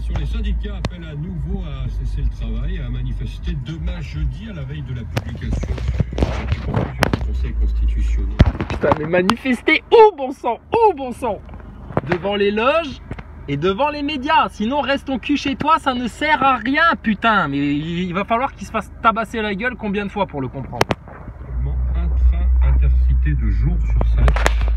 manifestation. Les syndicats appellent à nouveau à cesser le travail et à manifester demain jeudi à la veille de la publication du Conseil constitutionnel. Putain, mais manifester où, bon sang? Où, bon sang? Devant les loges et devant les médias. Sinon, reste ton cul chez toi, ça ne sert à rien, putain. Mais il va falloir qu'il se fasse tabasser la gueule combien de fois pour le comprendre? Un train intercité de jour sur 5.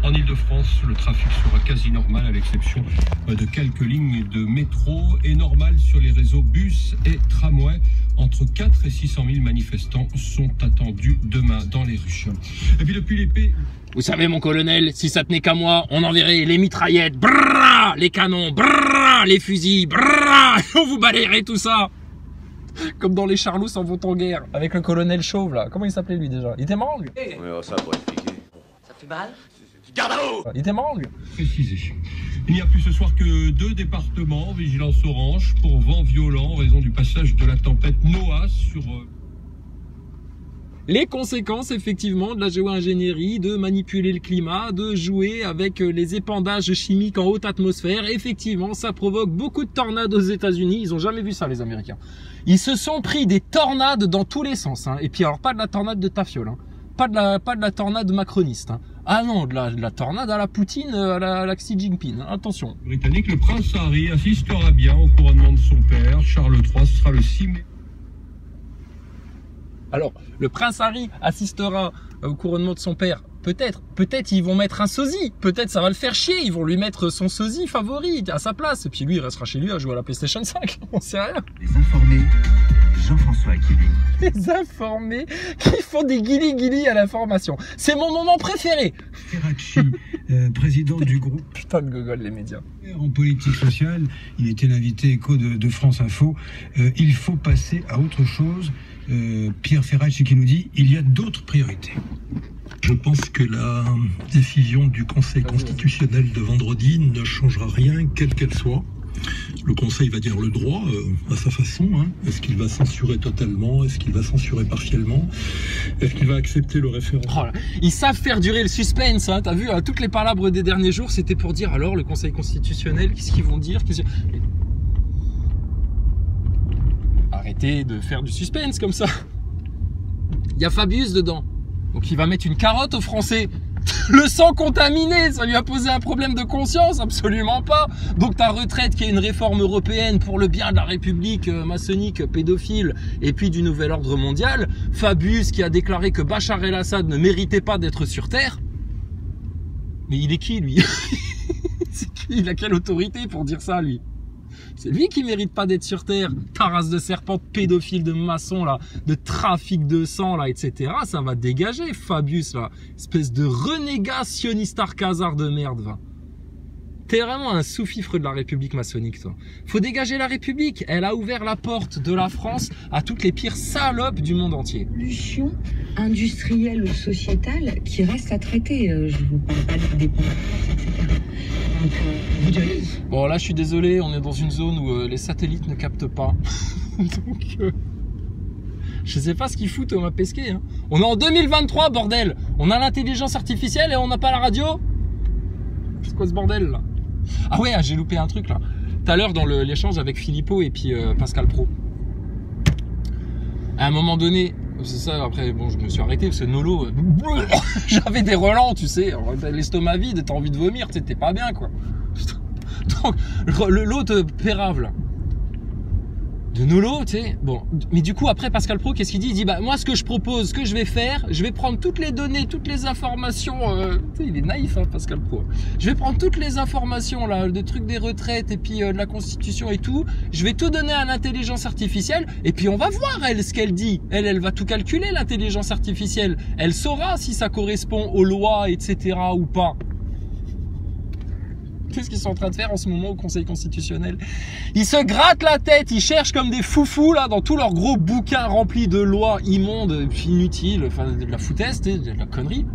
En Ile-de-France, le trafic sera quasi normal à l'exception de quelques lignes de métro et normal sur les réseaux bus et tramway. Entre 4 et 600 000 manifestants sont attendus demain dans les rues. Et puis depuis l'épée... Vous savez, mon colonel, si ça tenait qu'à moi, on enverrait les mitraillettes, brrr, les canons, brrr, les fusils, brrr, on vous balayerait tout ça. Comme dans les Charlots s'en vont en guerre, avec le colonel chauve là. Comment il s'appelait lui déjà? Il était marrant lui. Oui, ça pourrait expliquer. Ça fait mal? Garde à vous. Il était marrant lui. Précisé. Il n'y a plus ce soir que 2 départements, vigilance orange pour vent violent en raison du passage de la tempête Noah sur... Les conséquences, effectivement, de la géo-ingénierie, de manipuler le climat, de jouer avec les épandages chimiques en haute atmosphère. Effectivement, ça provoque beaucoup de tornades aux États-Unis. Ils ont jamais vu ça, les Américains. Ils se sont pris des tornades dans tous les sens. Hein. Et puis, alors, pas de la tornade de ta fiole. Hein. Pas de la tornade macroniste. Hein. Ah non, de la tornade à la Poutine, à la Xi Jinping. Hein. Attention. Britannique, le prince Harry assistera bien au couronnement de son père. Charles III sera le 6 mai. Alors, le prince Harry assistera au couronnement de son père. Peut-être ils vont mettre un sosie. Peut-être ça va le faire chier. Ils vont lui mettre son sosie favori à sa place. Et puis lui, il restera chez lui à jouer à la PlayStation 5. On sait rien. Les informés, Jean-François Guilly. Les informés qui font des guili-guili à l'information. C'est mon moment préféré. Ferracci, président du groupe. Putain de gogol, les médias. En politique sociale, il était l'invité écho de France Info. Il faut passer à autre chose. Pierre Ferracci qui nous dit il y a d'autres priorités. Je pense que la décision du Conseil constitutionnel de vendredi ne changera rien, quelle qu'elle soit. Le Conseil va dire le droit à sa façon. Hein. Est-ce qu'il va censurer totalement? Est-ce qu'il va censurer partiellement? Est-ce qu'il va accepter le référendum? Oh là, ils savent faire durer le suspense. Hein. T'as vu, hein, toutes les palabres des derniers jours, c'était pour dire alors le Conseil constitutionnel, qu'est-ce qu'ils vont dire? Arrêtez de faire du suspense comme ça. Il y a Fabius dedans. Donc il va mettre une carotte aux Français. Le sang contaminé, ça lui a posé un problème de conscience? Absolument pas. Donc ta retraite qui est une réforme européenne pour le bien de la République maçonnique, pédophile et puis du nouvel ordre mondial. Fabius qui a déclaré que Bachar el-Assad ne méritait pas d'être sur Terre. Mais il est qui lui? C'est qui? Il a quelle autorité pour dire ça lui? C'est lui qui mérite pas d'être sur Terre. Ta race de serpent, pédophile, de maçon, là, de trafic de sang, là, etc. Ça va dégager, Fabius, là. Espèce de renégat sioniste casard de merde, va. T'es vraiment un sous-fifre de la République maçonnique, toi. Faut dégager la République. Elle a ouvert la porte de la France à toutes les pires salopes du monde entier. Solution industrielle ou sociétale qui reste à traiter. Je vous parle pas de dépendance, etc. Donc, vous diriez... Bon, là, je suis désolé, on est dans une zone où les satellites ne captent pas. Donc, je sais pas ce qu'ils foutent, Thomas Pesquet. Hein. On est en 2023, bordel. On a l'intelligence artificielle et on n'a pas la radio. C'est quoi ce bordel, là? Ah ouais, j'ai loupé un truc, là. Tout à l'heure, dans l'échange avec Philippot et puis Pascal Pro. À un moment donné, c'est ça, après, bon, je me suis arrêté parce que Nolo, j'avais des relents, tu sais. L'estomac vide, t'as envie de vomir, tu sais, t'es pas bien, quoi. Donc, l'autre pérave, là. De Nolo, tu sais, bon, mais du coup après Pascal Pro, qu'est-ce qu'il dit? Il dit bah moi ce que je propose, ce que je vais faire, je vais prendre toutes les données, toutes les informations, tu sais, il est naïf hein, Pascal Pro. Je vais prendre toutes les informations là, des trucs des retraites et puis de la Constitution et tout, je vais tout donner à l'intelligence artificielle et puis on va voir elle ce qu'elle dit. Elle va tout calculer l'intelligence artificielle, elle saura si ça correspond aux lois etc ou pas. Qu'est-ce qu'ils sont en train de faire en ce moment au Conseil constitutionnel? Ils se grattent la tête, ils cherchent comme des foufous là dans tous leurs gros bouquins remplis de lois immondes, inutiles, enfin de la foutaise, de la connerie.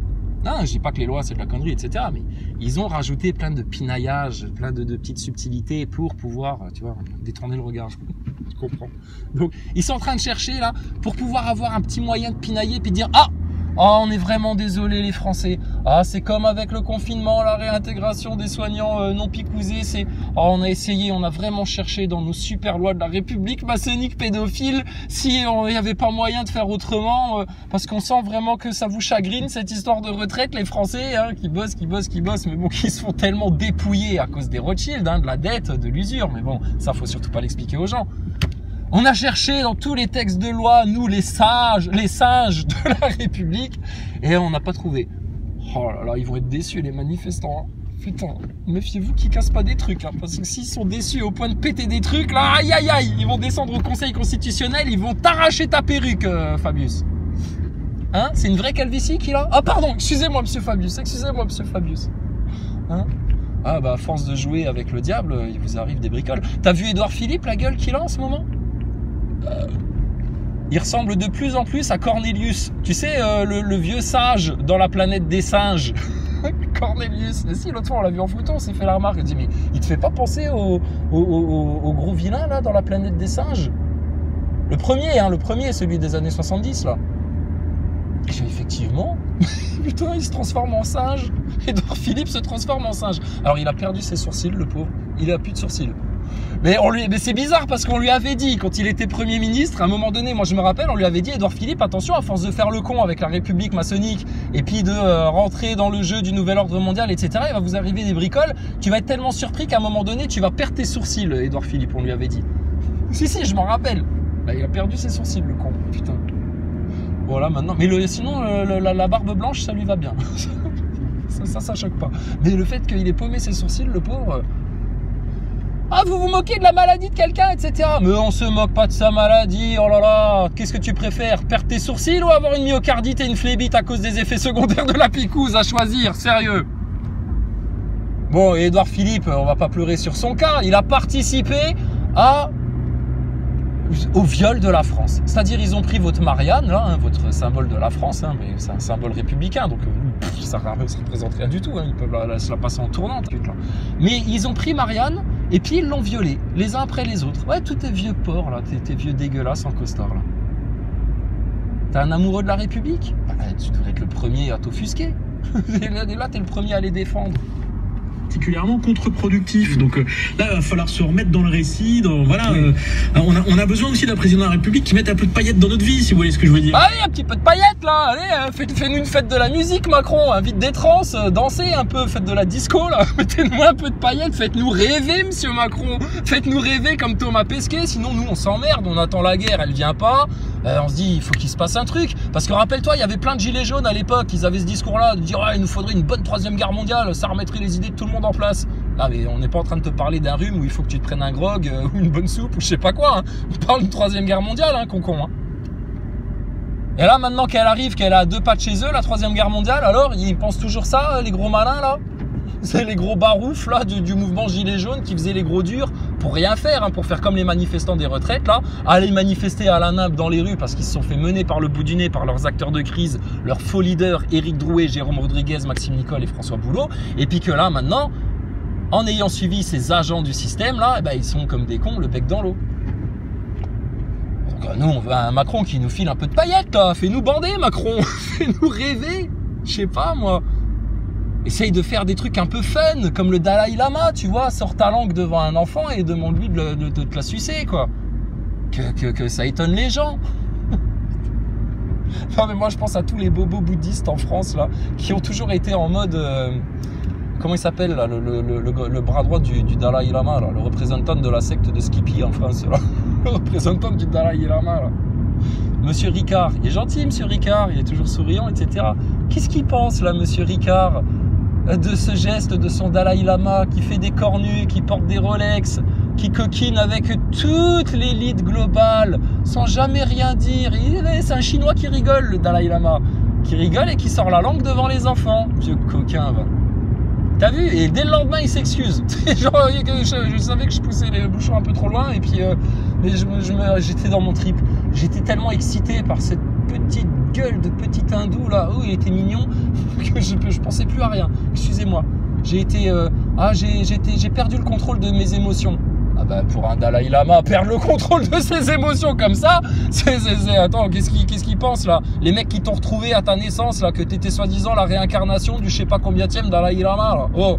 Non, je dis pas que les lois c'est de la connerie, etc. Mais ils ont rajouté plein de pinaillages, plein de petites subtilités pour pouvoir, tu vois, détourner le regard. Tu comprends? Donc ils sont en train de chercher là pour pouvoir avoir un petit moyen de pinailler puis dire ah Ah, on est vraiment désolé les Français. Ah, c'est comme avec le confinement, la réintégration des soignants non picousés. C'est, ah, on a essayé, on a vraiment cherché dans nos super lois de la République maçonnique pédophile si il n'y avait pas moyen de faire autrement, parce qu'on sent vraiment que ça vous chagrine cette histoire de retraite, les Français, hein, qui bossent, mais bon, qui se font tellement dépouiller à cause des Rothschild, hein, de la dette, de l'usure. Mais bon, ça faut surtout pas l'expliquer aux gens. On a cherché dans tous les textes de loi, nous les singes de la République, et on n'a pas trouvé. Oh là là, ils vont être déçus les manifestants. Hein. Putain, méfiez-vous qu'ils cassent pas des trucs, hein, parce que s'ils sont déçus au point de péter des trucs, là, aïe aïe aïe, ils vont descendre au Conseil constitutionnel, ils vont t'arracher ta perruque, Fabius. Hein, c'est une vraie calvitie qu'il a? Ah pardon, excusez-moi monsieur Fabius, Hein? Ah bah à force de jouer avec le diable, il vous arrive des bricoles. T'as vu Édouard Philippe, la gueule qu'il a en ce moment? Il ressemble de plus en plus à Cornelius. Tu sais, le vieux sage dans la planète des singes. Cornelius. Et si, l'autre fois, on l'a vu en photo, on s'est fait la remarque. Il dit, mais il te fait pas penser au gros vilain, là, dans la planète des singes? Le premier, celui des années 70, là. Et j'ai effectivement, putain, il se transforme en singe. Édouard Philippe se transforme en singe. Alors, il a perdu ses sourcils, le pauvre. Il a plus de sourcils. Mais c'est bizarre parce qu'on lui avait dit, quand il était Premier ministre, à un moment donné, moi je me rappelle, on lui avait dit, Édouard Philippe, attention, à force de faire le con avec la République maçonnique et puis de rentrer dans le jeu du nouvel ordre mondial, etc., il va vous arriver des bricoles, tu vas être tellement surpris qu'à un moment donné, tu vas perdre tes sourcils, Édouard Philippe, on lui avait dit. Si, je m'en rappelle. Là, il a perdu ses sourcils, le con, putain. Voilà, maintenant. Mais sinon, la barbe blanche, ça lui va bien. ça choque pas. Mais le fait qu'il ait paumé ses sourcils, le pauvre... Ah, vous vous moquez de la maladie de quelqu'un, etc. Mais on se moque pas de sa maladie, oh là là. Qu'est-ce que tu préfères? Perdre tes sourcils ou avoir une myocardite et une phlébite à cause des effets secondaires de la picouse? À choisir, sérieux. Bon, et Édouard Philippe, on va pas pleurer sur son cas. Il a participé au viol de la France. C'est-à-dire, ils ont pris votre Marianne, là, hein, votre symbole de la France, hein, mais c'est un symbole républicain, donc ça représente rien du tout. Hein, ils peuvent la passer en tournante. Là. Mais ils ont pris Marianne et puis ils l'ont violée, les uns après les autres. Ouais, tous tes vieux porcs, là, tes vieux dégueulasses en costard, là. T'es un amoureux de la République? Tu devrais être le premier à t'offusquer. Et là, t'es le premier à les défendre. Particulièrement contre-productif. Donc là, il va falloir se remettre dans le récit. Voilà, on a besoin aussi d'un président de la République qui mette un peu de paillettes dans notre vie, si vous voyez ce que je veux dire. Allez, un petit peu de paillettes là. Allez, faites-nous une fête de la musique, Macron. Invite des trans, dansez un peu, faites de la disco là. Mettez-nous un peu de paillettes, faites-nous rêver, monsieur Macron. Faites-nous rêver comme Thomas Pesquet. Sinon, nous, on s'emmerde. On attend la guerre, elle vient pas. On se dit, il faut qu'il se passe un truc. Parce que rappelle-toi, il y avait plein de gilets jaunes à l'époque. Ils avaient ce discours-là de dire, il nous faudrait une bonne 3e guerre mondiale. Ça remettrait les idées de tout le monde en place. Là, mais on n'est pas en train de te parler d'un rhume où il faut que tu te prennes un grog ou une bonne soupe ou je sais pas quoi. Hein. On parle d'une 3e guerre mondiale, hein, concon. Hein. Et là, maintenant qu'elle arrive, qu'elle est à 2 pas de chez eux, la 3e guerre mondiale, alors ils pensent toujours ça, les gros malins là. C'est les gros baroufs là du mouvement Gilets jaunes qui faisaient les gros durs pour rien faire, hein, pour faire comme les manifestants des retraites là, aller manifester à la nimbe dans les rues parce qu'ils se sont fait mener par le bout du nez par leurs acteurs de crise, leurs faux leaders Éric Drouet, Jérôme Rodriguez, Maxime Nicole et François Boulot. Et puis que là maintenant, en ayant suivi ces agents du système là, eh ben, ils sont comme des cons, le bec dans l'eau. Donc nous on veut un Macron qui nous file un peu de paillettes là, fais-nous bander Macron, fais-nous rêver, je sais pas moi. Essaye de faire des trucs un peu fun, comme le Dalai Lama, tu vois, sors ta langue devant un enfant et demande-lui de te la sucer, quoi. Que ça étonne les gens. Non mais moi je pense à tous les bobos bouddhistes en France, là, qui ont toujours été en mode... comment il s'appelle, là, le bras droit du Dalai Lama, là, le représentant de la secte de Skippy en France, là. Le représentant du Dalai Lama, là. Monsieur Ricard, il est gentil, monsieur Ricard, il est toujours souriant, etc. Qu'est-ce qu'il pense, là, monsieur Ricard, de ce geste de son Dalai Lama qui fait des cornus, qui porte des Rolex, qui coquine avec toute l'élite globale, sans jamais rien dire. C'est un Chinois qui rigole, le Dalai Lama, qui rigole et qui sort la langue devant les enfants. Vieux coquin, va. T'as vu? Et dès le lendemain, il s'excuse. Genre, je savais que je poussais les bouchons un peu trop loin, et puis j'étais dans mon trip. J'étais tellement excité par cette petite gueule de petit hindou là, oh il était mignon, que je pensais plus à rien. Excusez-moi. J'ai perdu le contrôle de mes émotions. Ah bah pour un Dalai Lama, perdre le contrôle de ses émotions comme ça, attends, qu'est-ce qu'ils pensent là? Les mecs qui t'ont retrouvé à ta naissance, là, que t'étais soi-disant la réincarnation du je sais pas combienième Dalai Lama, là. Oh.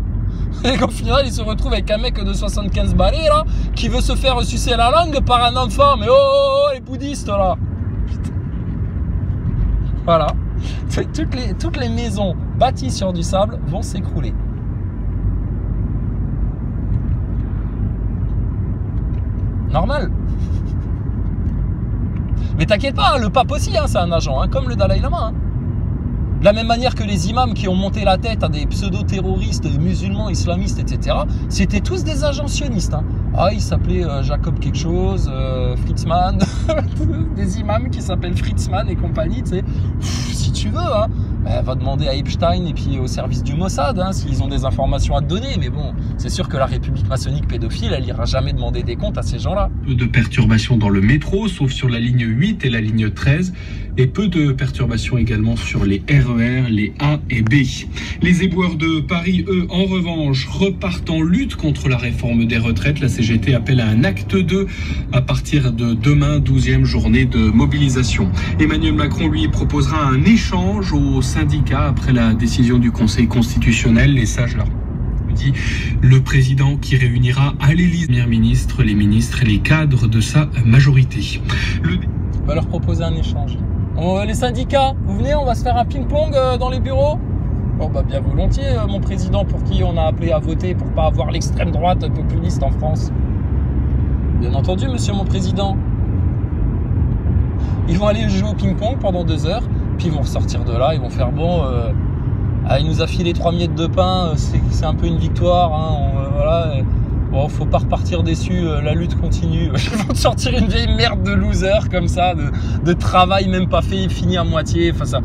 Et qu'au final, il se retrouve avec un mec de 75 balais, là, qui veut se faire sucer la langue par un enfant. Mais oh, les bouddhistes, là. Putain. Voilà. Toutes les maisons bâties sur du sable vont s'écrouler. Normal. Mais t'inquiète pas, le pape aussi, hein, c'est un agent, hein, comme le Dalai Lama. Hein. De la même manière que les imams qui ont monté la tête à des pseudo-terroristes musulmans, islamistes, etc., c'était tous des agents sionistes. Hein. Ah, il s'appelait Jacob quelque chose, Fritzman, des imams qui s'appellent Fritzman et compagnie, tu sais. Si tu veux, hein, va demander à Epstein et puis au service du Mossad, hein, s'ils ont des informations à te donner. Mais bon, c'est sûr que la République maçonnique pédophile, elle ira jamais demander des comptes à ces gens-là. Peu de perturbations dans le métro, sauf sur la ligne 8 et la ligne 13, et peu de perturbations également sur les RER, les A et B. Les éboueurs de Paris, eux, en revanche, repartent en lutte contre la réforme des retraites. La CGT appelle à un acte 2 à partir de demain, 12e journée de mobilisation. Emmanuel Macron, lui, proposera un échange aux syndicats après la décision du Conseil constitutionnel. Les sages leur dit le président qui réunira à l'Élysée les ministres, les ministres et les cadres de sa majorité. On va leur proposer un échange. Les syndicats, vous venez, on va se faire un ping-pong dans les bureaux? Bon, bah bien volontiers, mon président, pour qui on a appelé à voter pour pas avoir l'extrême droite populiste en France. Bien entendu, monsieur mon président. Ils vont aller jouer au ping-pong pendant 2 heures, puis ils vont ressortir de là, ils vont faire bon, il nous a filé 3 miettes de pain, c'est un peu une victoire, hein, voilà. Bon, faut pas repartir déçu, la lutte continue. Ils vont te sortir une vieille merde de loser comme ça, de travail même pas fait, fini à moitié, enfin ça.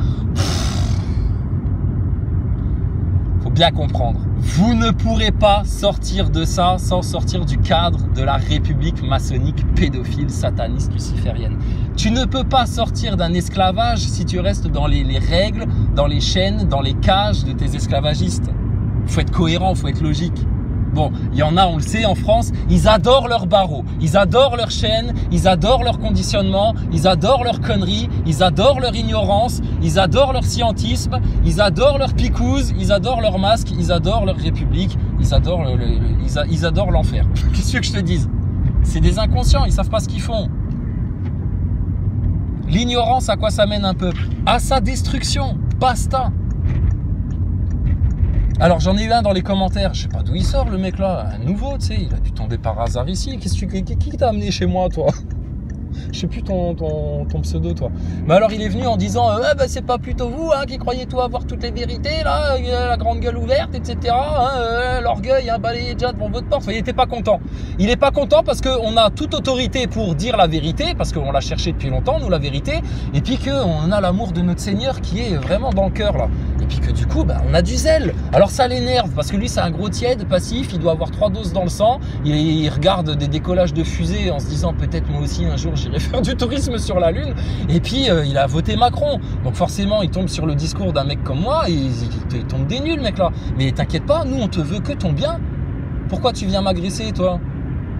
Faut bien comprendre. Vous ne pourrez pas sortir de ça sans sortir du cadre de la République maçonnique pédophile, sataniste, luciférienne. Tu ne peux pas sortir d'un esclavage si tu restes dans les règles, dans les chaînes, dans les cages de tes esclavagistes. Faut être cohérent, faut être logique. Bon, il y en a, on le sait, en France, ils adorent leurs barreaux, ils adorent leurs chaînes, ils adorent leur conditionnement, ils adorent leurs conneries, ils adorent leur ignorance, ils adorent leur scientisme, ils adorent leur picouse, ils adorent leur masque, ils adorent leur république, ils adorent l'enfer. Qu'est-ce que je te dise? C'est des inconscients, ils savent pas ce qu'ils font. L'ignorance, à quoi ça mène un peuple? À sa destruction, basta. Alors j'en ai eu un dans les commentaires, je sais pas d'où il sort le mec là, un nouveau, tu sais, il a dû tomber par hasard ici. Qui t'a amené chez moi, toi? Je sais plus ton pseudo, toi. Mais alors il est venu en disant bah, c'est pas plutôt vous hein, qui croyez tout avoir toutes les vérités là, la grande gueule ouverte, etc. Hein, l'orgueil, hein, balayé déjà devant votre porte. Enfin, il était pas content. Il est pas content parce qu'on a toute autorité pour dire la vérité, parce qu'on l'a cherché depuis longtemps, nous, la vérité, et puis qu'on a l'amour de notre Seigneur qui est vraiment dans le cœur là. Et puis que du coup, bah, on a du zèle. Alors ça l'énerve parce que lui, c'est un gros tiède, passif, il doit avoir 3 doses dans le sang. Il regarde des décollages de fusées en se disant peut-être moi aussi un jour j'irai faire du tourisme sur la Lune. Et puis il a voté Macron. Donc forcément, il tombe sur le discours d'un mec comme moi et il tombe des nuls, mec là. Mais t'inquiète pas, nous on te veut que ton bien. Pourquoi tu viens m'agresser, toi?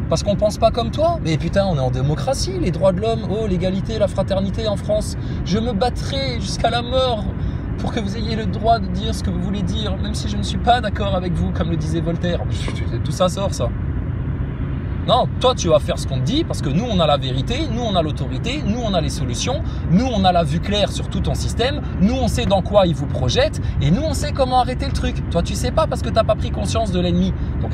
Parce qu'on pense pas comme toi? Mais putain, on est en démocratie, les droits de l'homme, oh l'égalité, la fraternité en France. Je me battrai jusqu'à la mort pour que vous ayez le droit de dire ce que vous voulez dire, même si je ne suis pas d'accord avec vous, comme le disait Voltaire. Tout ça sort, ça. Non, toi, tu vas faire ce qu'on te dit, parce que nous, on a la vérité, nous, on a l'autorité, nous, on a les solutions, nous, on a la vue claire sur tout ton système, nous, on sait dans quoi il vous projette, et nous, on sait comment arrêter le truc. Toi, tu sais pas parce que t'as pas pris conscience de l'ennemi. Donc,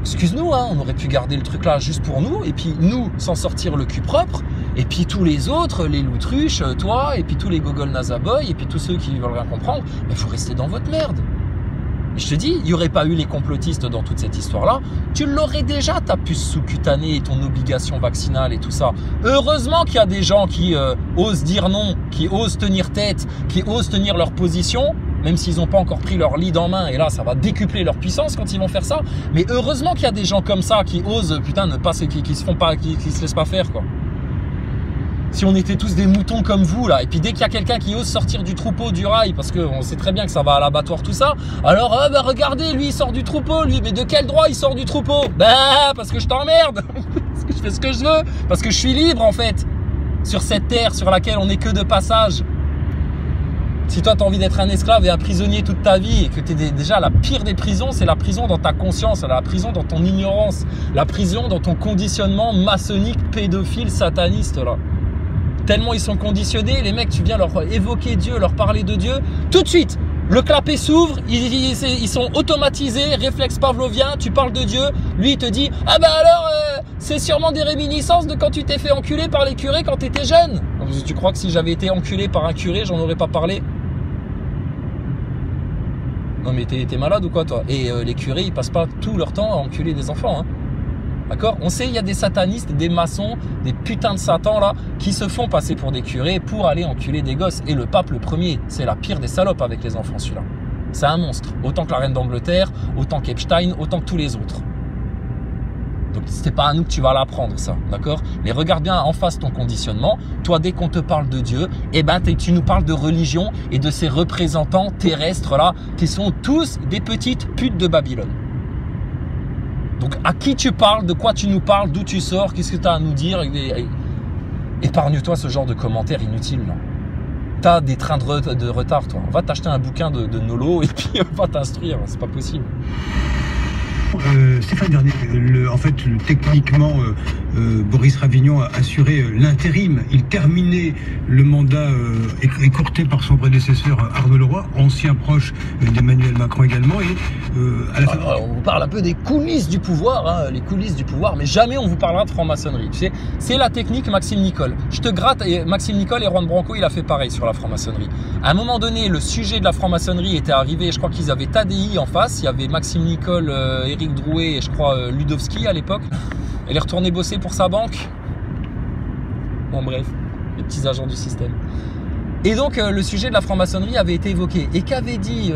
excuse-nous, hein, on aurait pu garder le truc là juste pour nous, et puis nous, s'en sortir le cul propre, et puis tous les autres, les loutruches, toi, et puis tous les gogol nazaboy, et puis tous ceux qui veulent rien comprendre, il faut rester dans votre merde. Mais je te dis, il n'y aurait pas eu les complotistes dans toute cette histoire-là, tu l'aurais déjà, ta puce sous-cutanée et ton obligation vaccinale et tout ça. Heureusement qu'il y a des gens qui osent dire non, qui osent tenir tête, qui osent tenir leur position, même s'ils n'ont pas encore pris leur lead en main, et là, ça va décupler leur puissance quand ils vont faire ça. Mais heureusement qu'il y a des gens comme ça qui osent, putain, ne pas, qui se font pas, qui se laissent pas faire, quoi. Si on était tous des moutons comme vous là, et puis dès qu'il y a quelqu'un qui ose sortir du troupeau du rail, parce qu'on sait très bien que ça va à l'abattoir tout ça, alors bah regardez, lui il sort du troupeau, lui, mais de quel droit il sort du troupeau? Bah parce que je t'emmerde, parce que je fais ce que je veux, parce que je suis libre en fait, sur cette terre sur laquelle on n'est que de passage. Si toi tu as envie d'être un esclave et un prisonnier toute ta vie, et que tu es déjà la pire des prisons, c'est la prison dans ta conscience, la prison dans ton ignorance, la prison dans ton conditionnement maçonnique, pédophile, sataniste là. Tellement ils sont conditionnés, les mecs, tu viens leur évoquer Dieu, leur parler de Dieu, tout de suite, le clapet s'ouvre, ils sont automatisés, réflexe pavlovien, tu parles de Dieu, lui il te dit « Ah bah alors, c'est sûrement des réminiscences de quand tu t'es fait enculer par les curés quand tu étais jeune. » Tu crois que si j'avais été enculé par un curé, j'en aurais pas parlé? Non mais t'es malade ou quoi toi? Et les curés, ils passent pas tout leur temps à enculer des enfants, hein. D'accord? On sait, il y a des satanistes, des maçons, des putains de satans là, qui se font passer pour des curés pour aller enculer des gosses. Et le pape le premier, c'est la pire des salopes avec les enfants celui-là. C'est un monstre. Autant que la reine d'Angleterre, autant qu'Epstein, autant que tous les autres. Donc c'est pas à nous que tu vas l'apprendre ça, d'accord? Mais regarde bien en face ton conditionnement. Toi, dès qu'on te parle de Dieu, eh ben tu nous parles de religion et de ces représentants terrestres là, qui sont tous des petites putes de Babylone. Donc à qui tu parles, de quoi tu nous parles, d'où tu sors, qu'est-ce que tu as à nous dire? Épargne-toi ce genre de commentaires inutiles. Tu as des trains de retard, toi. Va t'acheter un bouquin de Nolo et puis va t'instruire, c'est pas possible. Stéphane Dernier, techniquement, Boris Ravignon a assuré l'intérim. Il terminait le mandat écourté par son prédécesseur Arnaud Leroy, ancien proche d'Emmanuel Macron également. Et à la fin... on vous parle un peu des coulisses du pouvoir, hein, les coulisses du pouvoir, mais jamais on vous parlera de franc-maçonnerie. Tu sais, c'est la technique Maxime Nicole. Je te gratte, et Maxime Nicole et Juan Branco, il a fait pareil sur la franc-maçonnerie. À un moment donné, le sujet de la franc-maçonnerie était arrivé, je crois qu'ils avaient Tadei en face, il y avait Maxime Nicole, Éric Drouet et je crois Ludovski à l'époque. Elle est retournée bosser pour sa banque. Bon bref, les petits agents du système. Et donc le sujet de la franc-maçonnerie avait été évoqué. Et qu'avait dit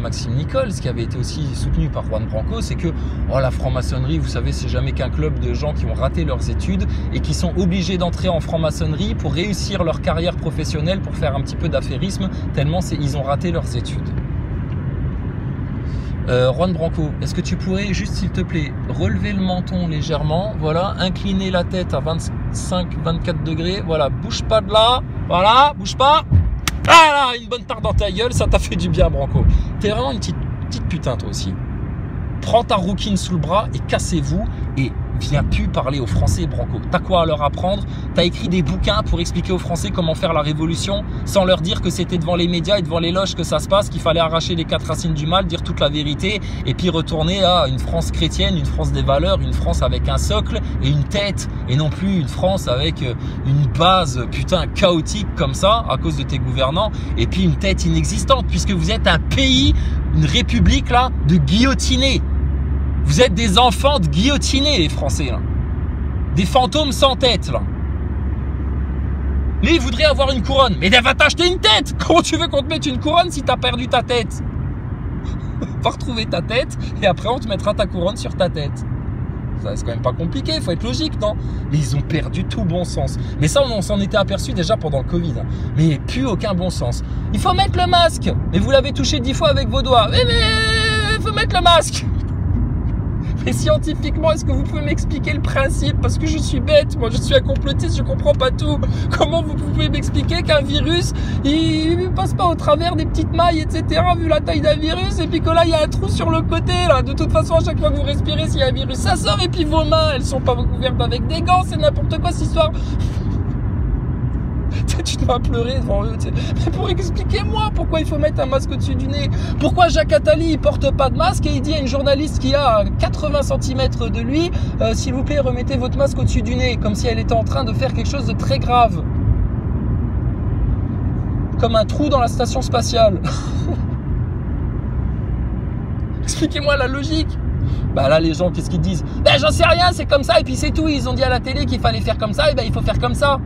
Maxime Nicole, ce qui avait été aussi soutenu par Juan Branco, c'est que la franc-maçonnerie, vous savez, c'est jamais qu'un club de gens qui ont raté leurs études et qui sont obligés d'entrer en franc-maçonnerie pour réussir leur carrière professionnelle, pour faire un petit peu d'affairisme, tellement ils ont raté leurs études. Juan Branco, est-ce que tu pourrais juste, s'il te plaît, relever le menton légèrement, voilà, incliner la tête à 25-24 degrés, voilà, bouge pas de là, voilà, bouge pas, ah là, une bonne tarte dans ta gueule, ça t'a fait du bien, Branco. T'es vraiment une petite putain, toi aussi. Prends ta rouquine sous le bras et cassez-vous et viens plus parler aux Français, Branco. T'as quoi à leur apprendre? T'as écrit des bouquins pour expliquer aux Français comment faire la révolution sans leur dire que c'était devant les médias et devant les loges que ça se passe, qu'il fallait arracher les 4 racines du mal, dire toute la vérité et puis retourner à une France chrétienne, une France des valeurs, une France avec un socle et une tête et non plus une France avec une base putain chaotique comme ça à cause de tes gouvernants et puis une tête inexistante puisque vous êtes un pays, une république là de guillotinés. Vous êtes des enfants de guillotinés, les Français, là. Des fantômes sans tête, là. Lui, il voudrait avoir une couronne. Mais va t'acheter une tête. Comment tu veux qu'on te mette une couronne si t'as perdu ta tête? Va retrouver ta tête et après, on te mettra ta couronne sur ta tête. C'est quand même pas compliqué, il faut être logique, non? Mais ils ont perdu tout bon sens. Mais ça, on s'en était aperçu déjà pendant le Covid. Mais plus aucun bon sens. Il faut mettre le masque. Mais vous l'avez touché 10 fois avec vos doigts. Mais il faut mettre le masque. Et scientifiquement, est-ce que vous pouvez m'expliquer le principe? Parce que je suis bête, moi je suis un complotiste, je comprends pas tout. Comment vous pouvez m'expliquer qu'un virus, il passe pas au travers des petites mailles, etc. vu la taille d'un virus, et puis que là il y a un trou sur le côté là. De toute façon, à chaque fois que vous respirez, s'il y a un virus, ça sort, et puis vos mains, elles sont pas couvertes avec des gants, c'est n'importe quoi cette histoire. Tu dois pleurer devant eux. Mais pour expliquer-moi pourquoi il faut mettre un masque au-dessus du nez. Pourquoi Jacques Attali il porte pas de masque et il dit à une journaliste qui a 80 cm de lui, s'il vous plaît remettez votre masque au-dessus du nez, comme si elle était en train de faire quelque chose de très grave. Comme un trou dans la station spatiale. Expliquez-moi la logique. Bah là les gens qu'est-ce qu'ils disent? Ben j'en sais rien, c'est comme ça et puis c'est tout. Ils ont dit à la télé qu'il fallait faire comme ça, et ben il faut faire comme ça.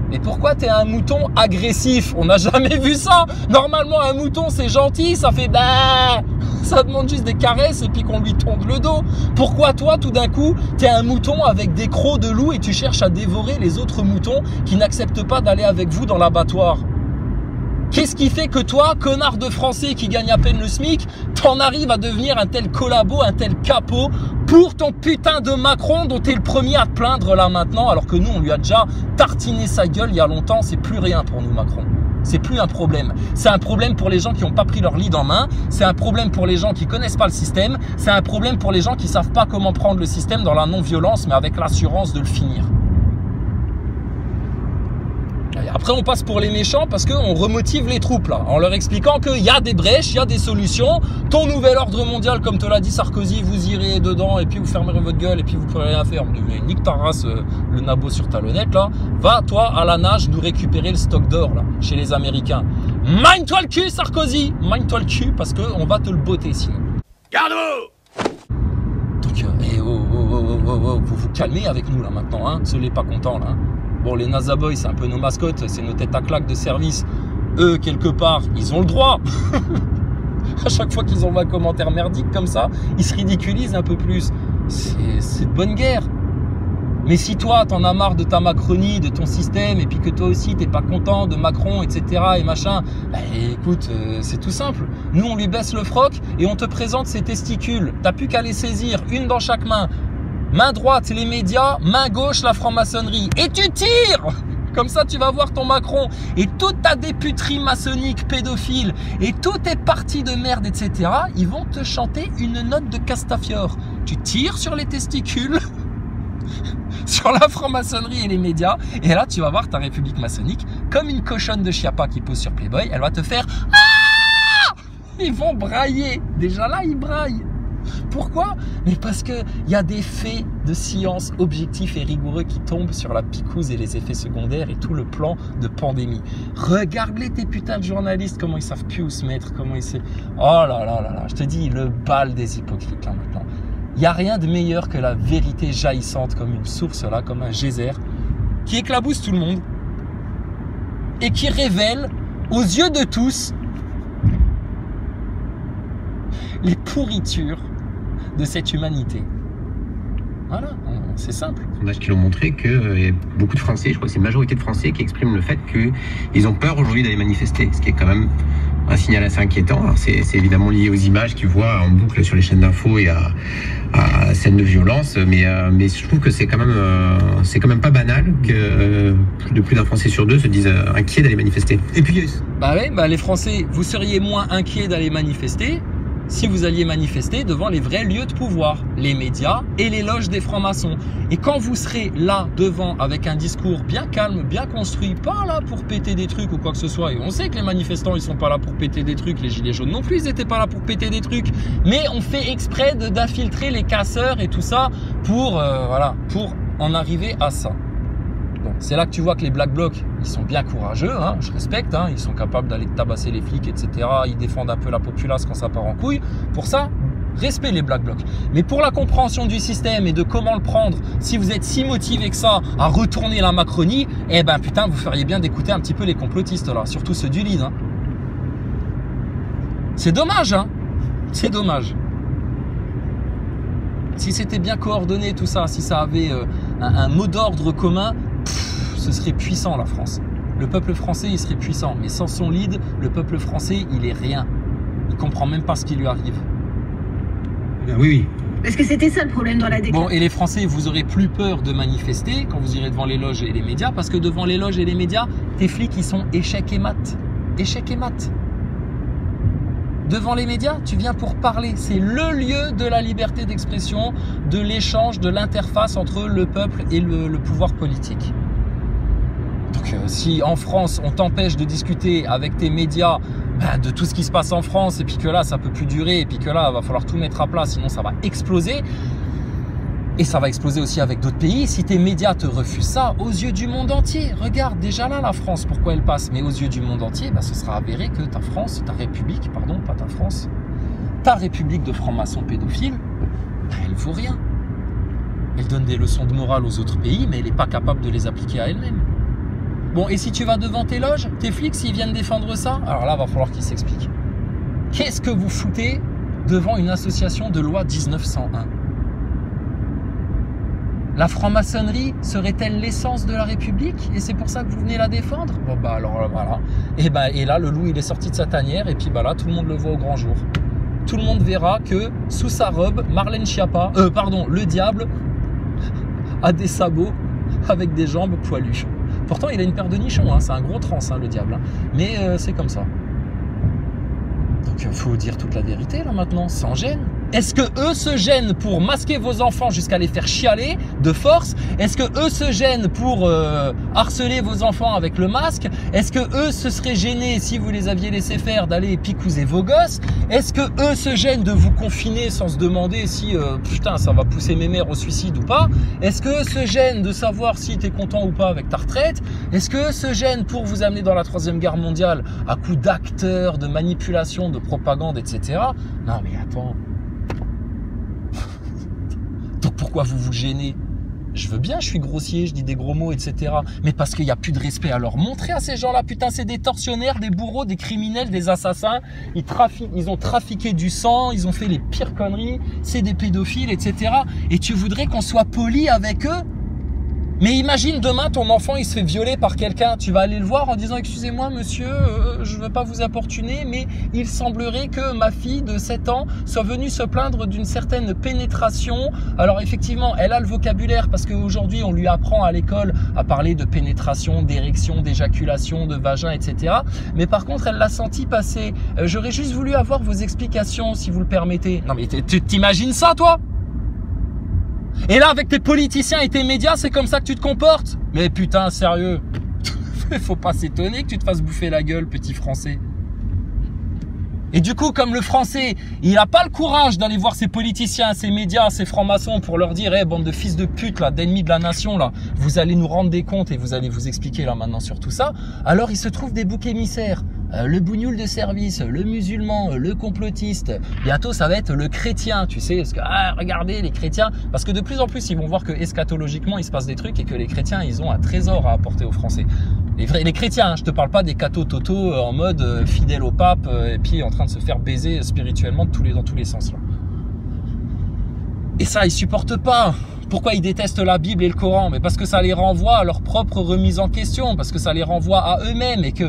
Mais pourquoi t'es un mouton agressif? On n'a jamais vu ça. Normalement, un mouton, c'est gentil, ça fait bah. Ça demande juste des caresses et puis qu'on lui tonde le dos. Pourquoi toi, tout d'un coup, t'es un mouton avec des crocs de loup et tu cherches à dévorer les autres moutons qui n'acceptent pas d'aller avec vous dans l'abattoir? Qu'est-ce qui fait que toi, connard de Français qui gagne à peine le SMIC, t'en arrives à devenir un tel collabo, un tel capot pour ton putain de Macron dont t'es le premier à te plaindre là maintenant, alors que nous, on lui a déjà tartiné sa gueule il y a longtemps. C'est plus rien pour nous, Macron. C'est plus un problème. C'est un problème pour les gens qui n'ont pas pris leur lead en main. C'est un problème pour les gens qui connaissent pas le système. C'est un problème pour les gens qui savent pas comment prendre le système dans la non-violence, mais avec l'assurance de le finir. Et après, on passe pour les méchants parce qu'on remotive les troupes là, en leur expliquant qu'il y a des brèches, il y a des solutions. Ton nouvel ordre mondial, comme te l'a dit Sarkozy, vous irez dedans et puis vous fermerez votre gueule et puis vous pourrez rien faire. Mais nique ta race, le nabo sur talonnette là. Va toi à la nage nous récupérer le stock d'or là, chez les Américains. Mine-toi le cul Sarkozy, mine-toi le cul parce qu'on va te le botter sinon. Garde-vous! Donc, vous vous calmez avec nous là maintenant, hein. Soyez pas contents là. Hein. Bon, les NASA Boys, c'est un peu nos mascottes, c'est nos têtes à claques de service. Eux, quelque part, ils ont le droit. À chaque fois qu'ils envoient un commentaire merdique comme ça, ils se ridiculisent un peu plus. C'est de bonne guerre. Mais si toi, t'en as marre de ta Macronie, de ton système, et puis que toi aussi, t'es pas content de Macron, etc. et machin, bah, écoute, c'est tout simple. Nous, on lui baisse le froc et on te présente ses testicules. T'as plus qu'à les saisir, une dans chaque main. Main droite, les médias, main gauche, la franc-maçonnerie. Et tu tires! Comme ça, tu vas voir ton Macron. Et toute ta députerie maçonnique pédophile et tous tes partis de merde, etc., ils vont te chanter une note de Castafiore. Tu tires sur les testicules, sur la franc-maçonnerie et les médias. Et là, tu vas voir ta république maçonnique, comme une cochonne de Chiappa qui pose sur Playboy, elle va te faire « Ah !» Ils vont brailler. Déjà là, ils braillent. Pourquoi? Mais parce qu'il y a des faits de science objectifs et rigoureux qui tombent sur la picouse et les effets secondaires et tout le plan de pandémie. Regarde-les tes putains de journalistes, comment ils savent plus où se mettre, comment ils savent... Oh là là là là, je te dis, le bal des hypocrites là maintenant. Il n'y a rien de meilleur que la vérité jaillissante comme une source là, comme un geyser, qui éclabousse tout le monde et qui révèle aux yeux de tous les pourritures de cette humanité. Voilà, c'est simple. Les sondages qui l'ont montré qu'il y a beaucoup de Français, je crois que c'est une majorité de Français qui expriment le fait qu'ils ont peur aujourd'hui d'aller manifester, ce qui est quand même un signal assez inquiétant. C'est évidemment lié aux images qu'ils voient en boucle sur les chaînes d'infos et à scènes de violence, mais je trouve que c'est quand même pas banal que plus d'un Français sur deux se disent inquiets d'aller manifester. Et puis, bah ouais, bah les Français, vous seriez moins inquiets d'aller manifester si vous alliez manifester devant les vrais lieux de pouvoir, les médias et les loges des francs-maçons. Et quand vous serez là devant avec un discours bien calme, bien construit, pas là pour péter des trucs ou quoi que ce soit, et on sait que les manifestants ils sont pas là pour péter des trucs, les gilets jaunes non plus ils n'étaient pas là pour péter des trucs, mais on fait exprès d'infiltrer les casseurs et tout ça pour, voilà, pour en arriver à ça. C'est là que tu vois que les Black Blocs, ils sont bien courageux, hein, je respecte, hein, ils sont capables d'aller tabasser les flics, etc. Ils défendent un peu la populace quand ça part en couille. Pour ça, respect les Black Blocs. Mais pour la compréhension du système et de comment le prendre, si vous êtes si motivé que ça à retourner la Macronie, eh ben putain, vous feriez bien d'écouter un petit peu les complotistes là, surtout ceux du lead. Hein. C'est dommage, hein, c'est dommage. Si c'était bien coordonné tout ça, si ça avait un mot d'ordre commun, ce serait puissant la France. Le peuple français, il serait puissant. Mais sans son lead, le peuple français, il est rien. Il comprend même pas ce qui lui arrive. Oui, oui. Parce que c'était ça le problème dans la déclaration. Bon, et les Français, vous aurez plus peur de manifester quand vous irez devant les loges et les médias, parce que devant les loges et les médias, tes flics, ils sont échec et mat. Échec et mat. Devant les médias, tu viens pour parler. C'est le lieu de la liberté d'expression, de l'échange, de l'interface entre le peuple et le pouvoir politique. Donc si en France, on t'empêche de discuter avec tes médias de tout ce qui se passe en France, et puis que là, ça peut plus durer, et puis que là, il va falloir tout mettre à plat, sinon ça va exploser. Et ça va exploser aussi avec d'autres pays. Si tes médias te refusent ça, aux yeux du monde entier, regarde déjà là la France, pourquoi elle passe. Mais aux yeux du monde entier, ce sera avéré que ta France, ta République, pardon, pas ta France, ta République de francs-maçons pédophiles, elle vaut rien. Elle donne des leçons de morale aux autres pays, mais elle n'est pas capable de les appliquer à elle-même. Bon, et si tu vas devant tes loges, tes flics, s'ils viennent défendre ça, alors là, il va falloir qu'ils s'expliquent. Qu'est-ce que vous foutez devant une association de loi 1901. La franc-maçonnerie serait-elle l'essence de la République? Et c'est pour ça que vous venez la défendre? Bon bah alors voilà. Et là, le loup il est sorti de sa tanière et puis bah là, tout le monde le voit au grand jour. Tout le monde verra que sous sa robe, Marlène Schiappa, le diable a des sabots avec des jambes poilues. Pourtant, il a une paire de nichons, hein, c'est un gros trans, hein, le diable. Hein. Mais c'est comme ça. Donc il faut dire toute la vérité là maintenant, sans gêne. Est-ce que eux se gênent pour masquer vos enfants jusqu'à les faire chialer de force? Est-ce que eux se gênent pour harceler vos enfants avec le masque? Est-ce que eux se seraient gênés si vous les aviez laissé faire d'aller picouser vos gosses? Est-ce que eux se gênent de vous confiner sans se demander si putain ça va pousser mes mères au suicide ou pas? Est-ce que eux se gênent de savoir si tu es content ou pas avec ta retraite? Est-ce que eux se gênent pour vous amener dans la 3e guerre mondiale à coups d'acteurs, de manipulation, de propagande, etc. Non mais attends. Donc pourquoi vous vous gênez? Je veux bien, je suis grossier, je dis des gros mots, etc. Mais parce qu'il n'y a plus de respect à leur montrer à ces gens-là. Putain, c'est des tortionnaires, des bourreaux, des criminels, des assassins. Ils ont trafiqué du sang, ils ont fait les pires conneries. C'est des pédophiles, etc. Et tu voudrais qu'on soit poli avec eux? Mais imagine demain ton enfant il se fait violer par quelqu'un, tu vas aller le voir en disant excusez-moi monsieur, je veux pas vous importuner mais il semblerait que ma fille de 7 ans soit venue se plaindre d'une certaine pénétration. Alors effectivement elle a le vocabulaire parce qu'aujourd'hui on lui apprend à l'école à parler de pénétration, d'érection, d'éjaculation, de vagin, etc. Mais par contre elle l'a senti passer. J'aurais juste voulu avoir vos explications si vous le permettez. Non mais tu t'imagines ça toi? Et là, avec tes politiciens et tes médias, c'est comme ça que tu te comportes? Mais putain, sérieux, faut pas s'étonner que tu te fasses bouffer la gueule, petit français. Et du coup, comme le français, il n'a pas le courage d'aller voir ses politiciens, ses médias, ses francs-maçons pour leur dire, bande de fils de pute, là, d'ennemis de la nation, là, vous allez nous rendre des comptes et vous allez vous expliquer là maintenant sur tout ça. Alors, il se trouve des boucs émissaires. Le bougnoul de service, le musulman, le complotiste. Bientôt, ça va être le chrétien, tu sais, parce que, regardez, les chrétiens, parce que de plus en plus, ils vont voir que eschatologiquement, il se passe des trucs et que les chrétiens, ils ont un trésor à apporter aux Français. Les chrétiens, hein, je te parle pas des cathos totaux en mode fidèle au pape et puis en train de se faire baiser spirituellement dans tous les sens. Là. Et ça, ils supportent pas. Pourquoi ils détestent la Bible et le Coran? Mais parce que ça les renvoie à leur propre remise en question, parce que ça les renvoie à eux-mêmes et que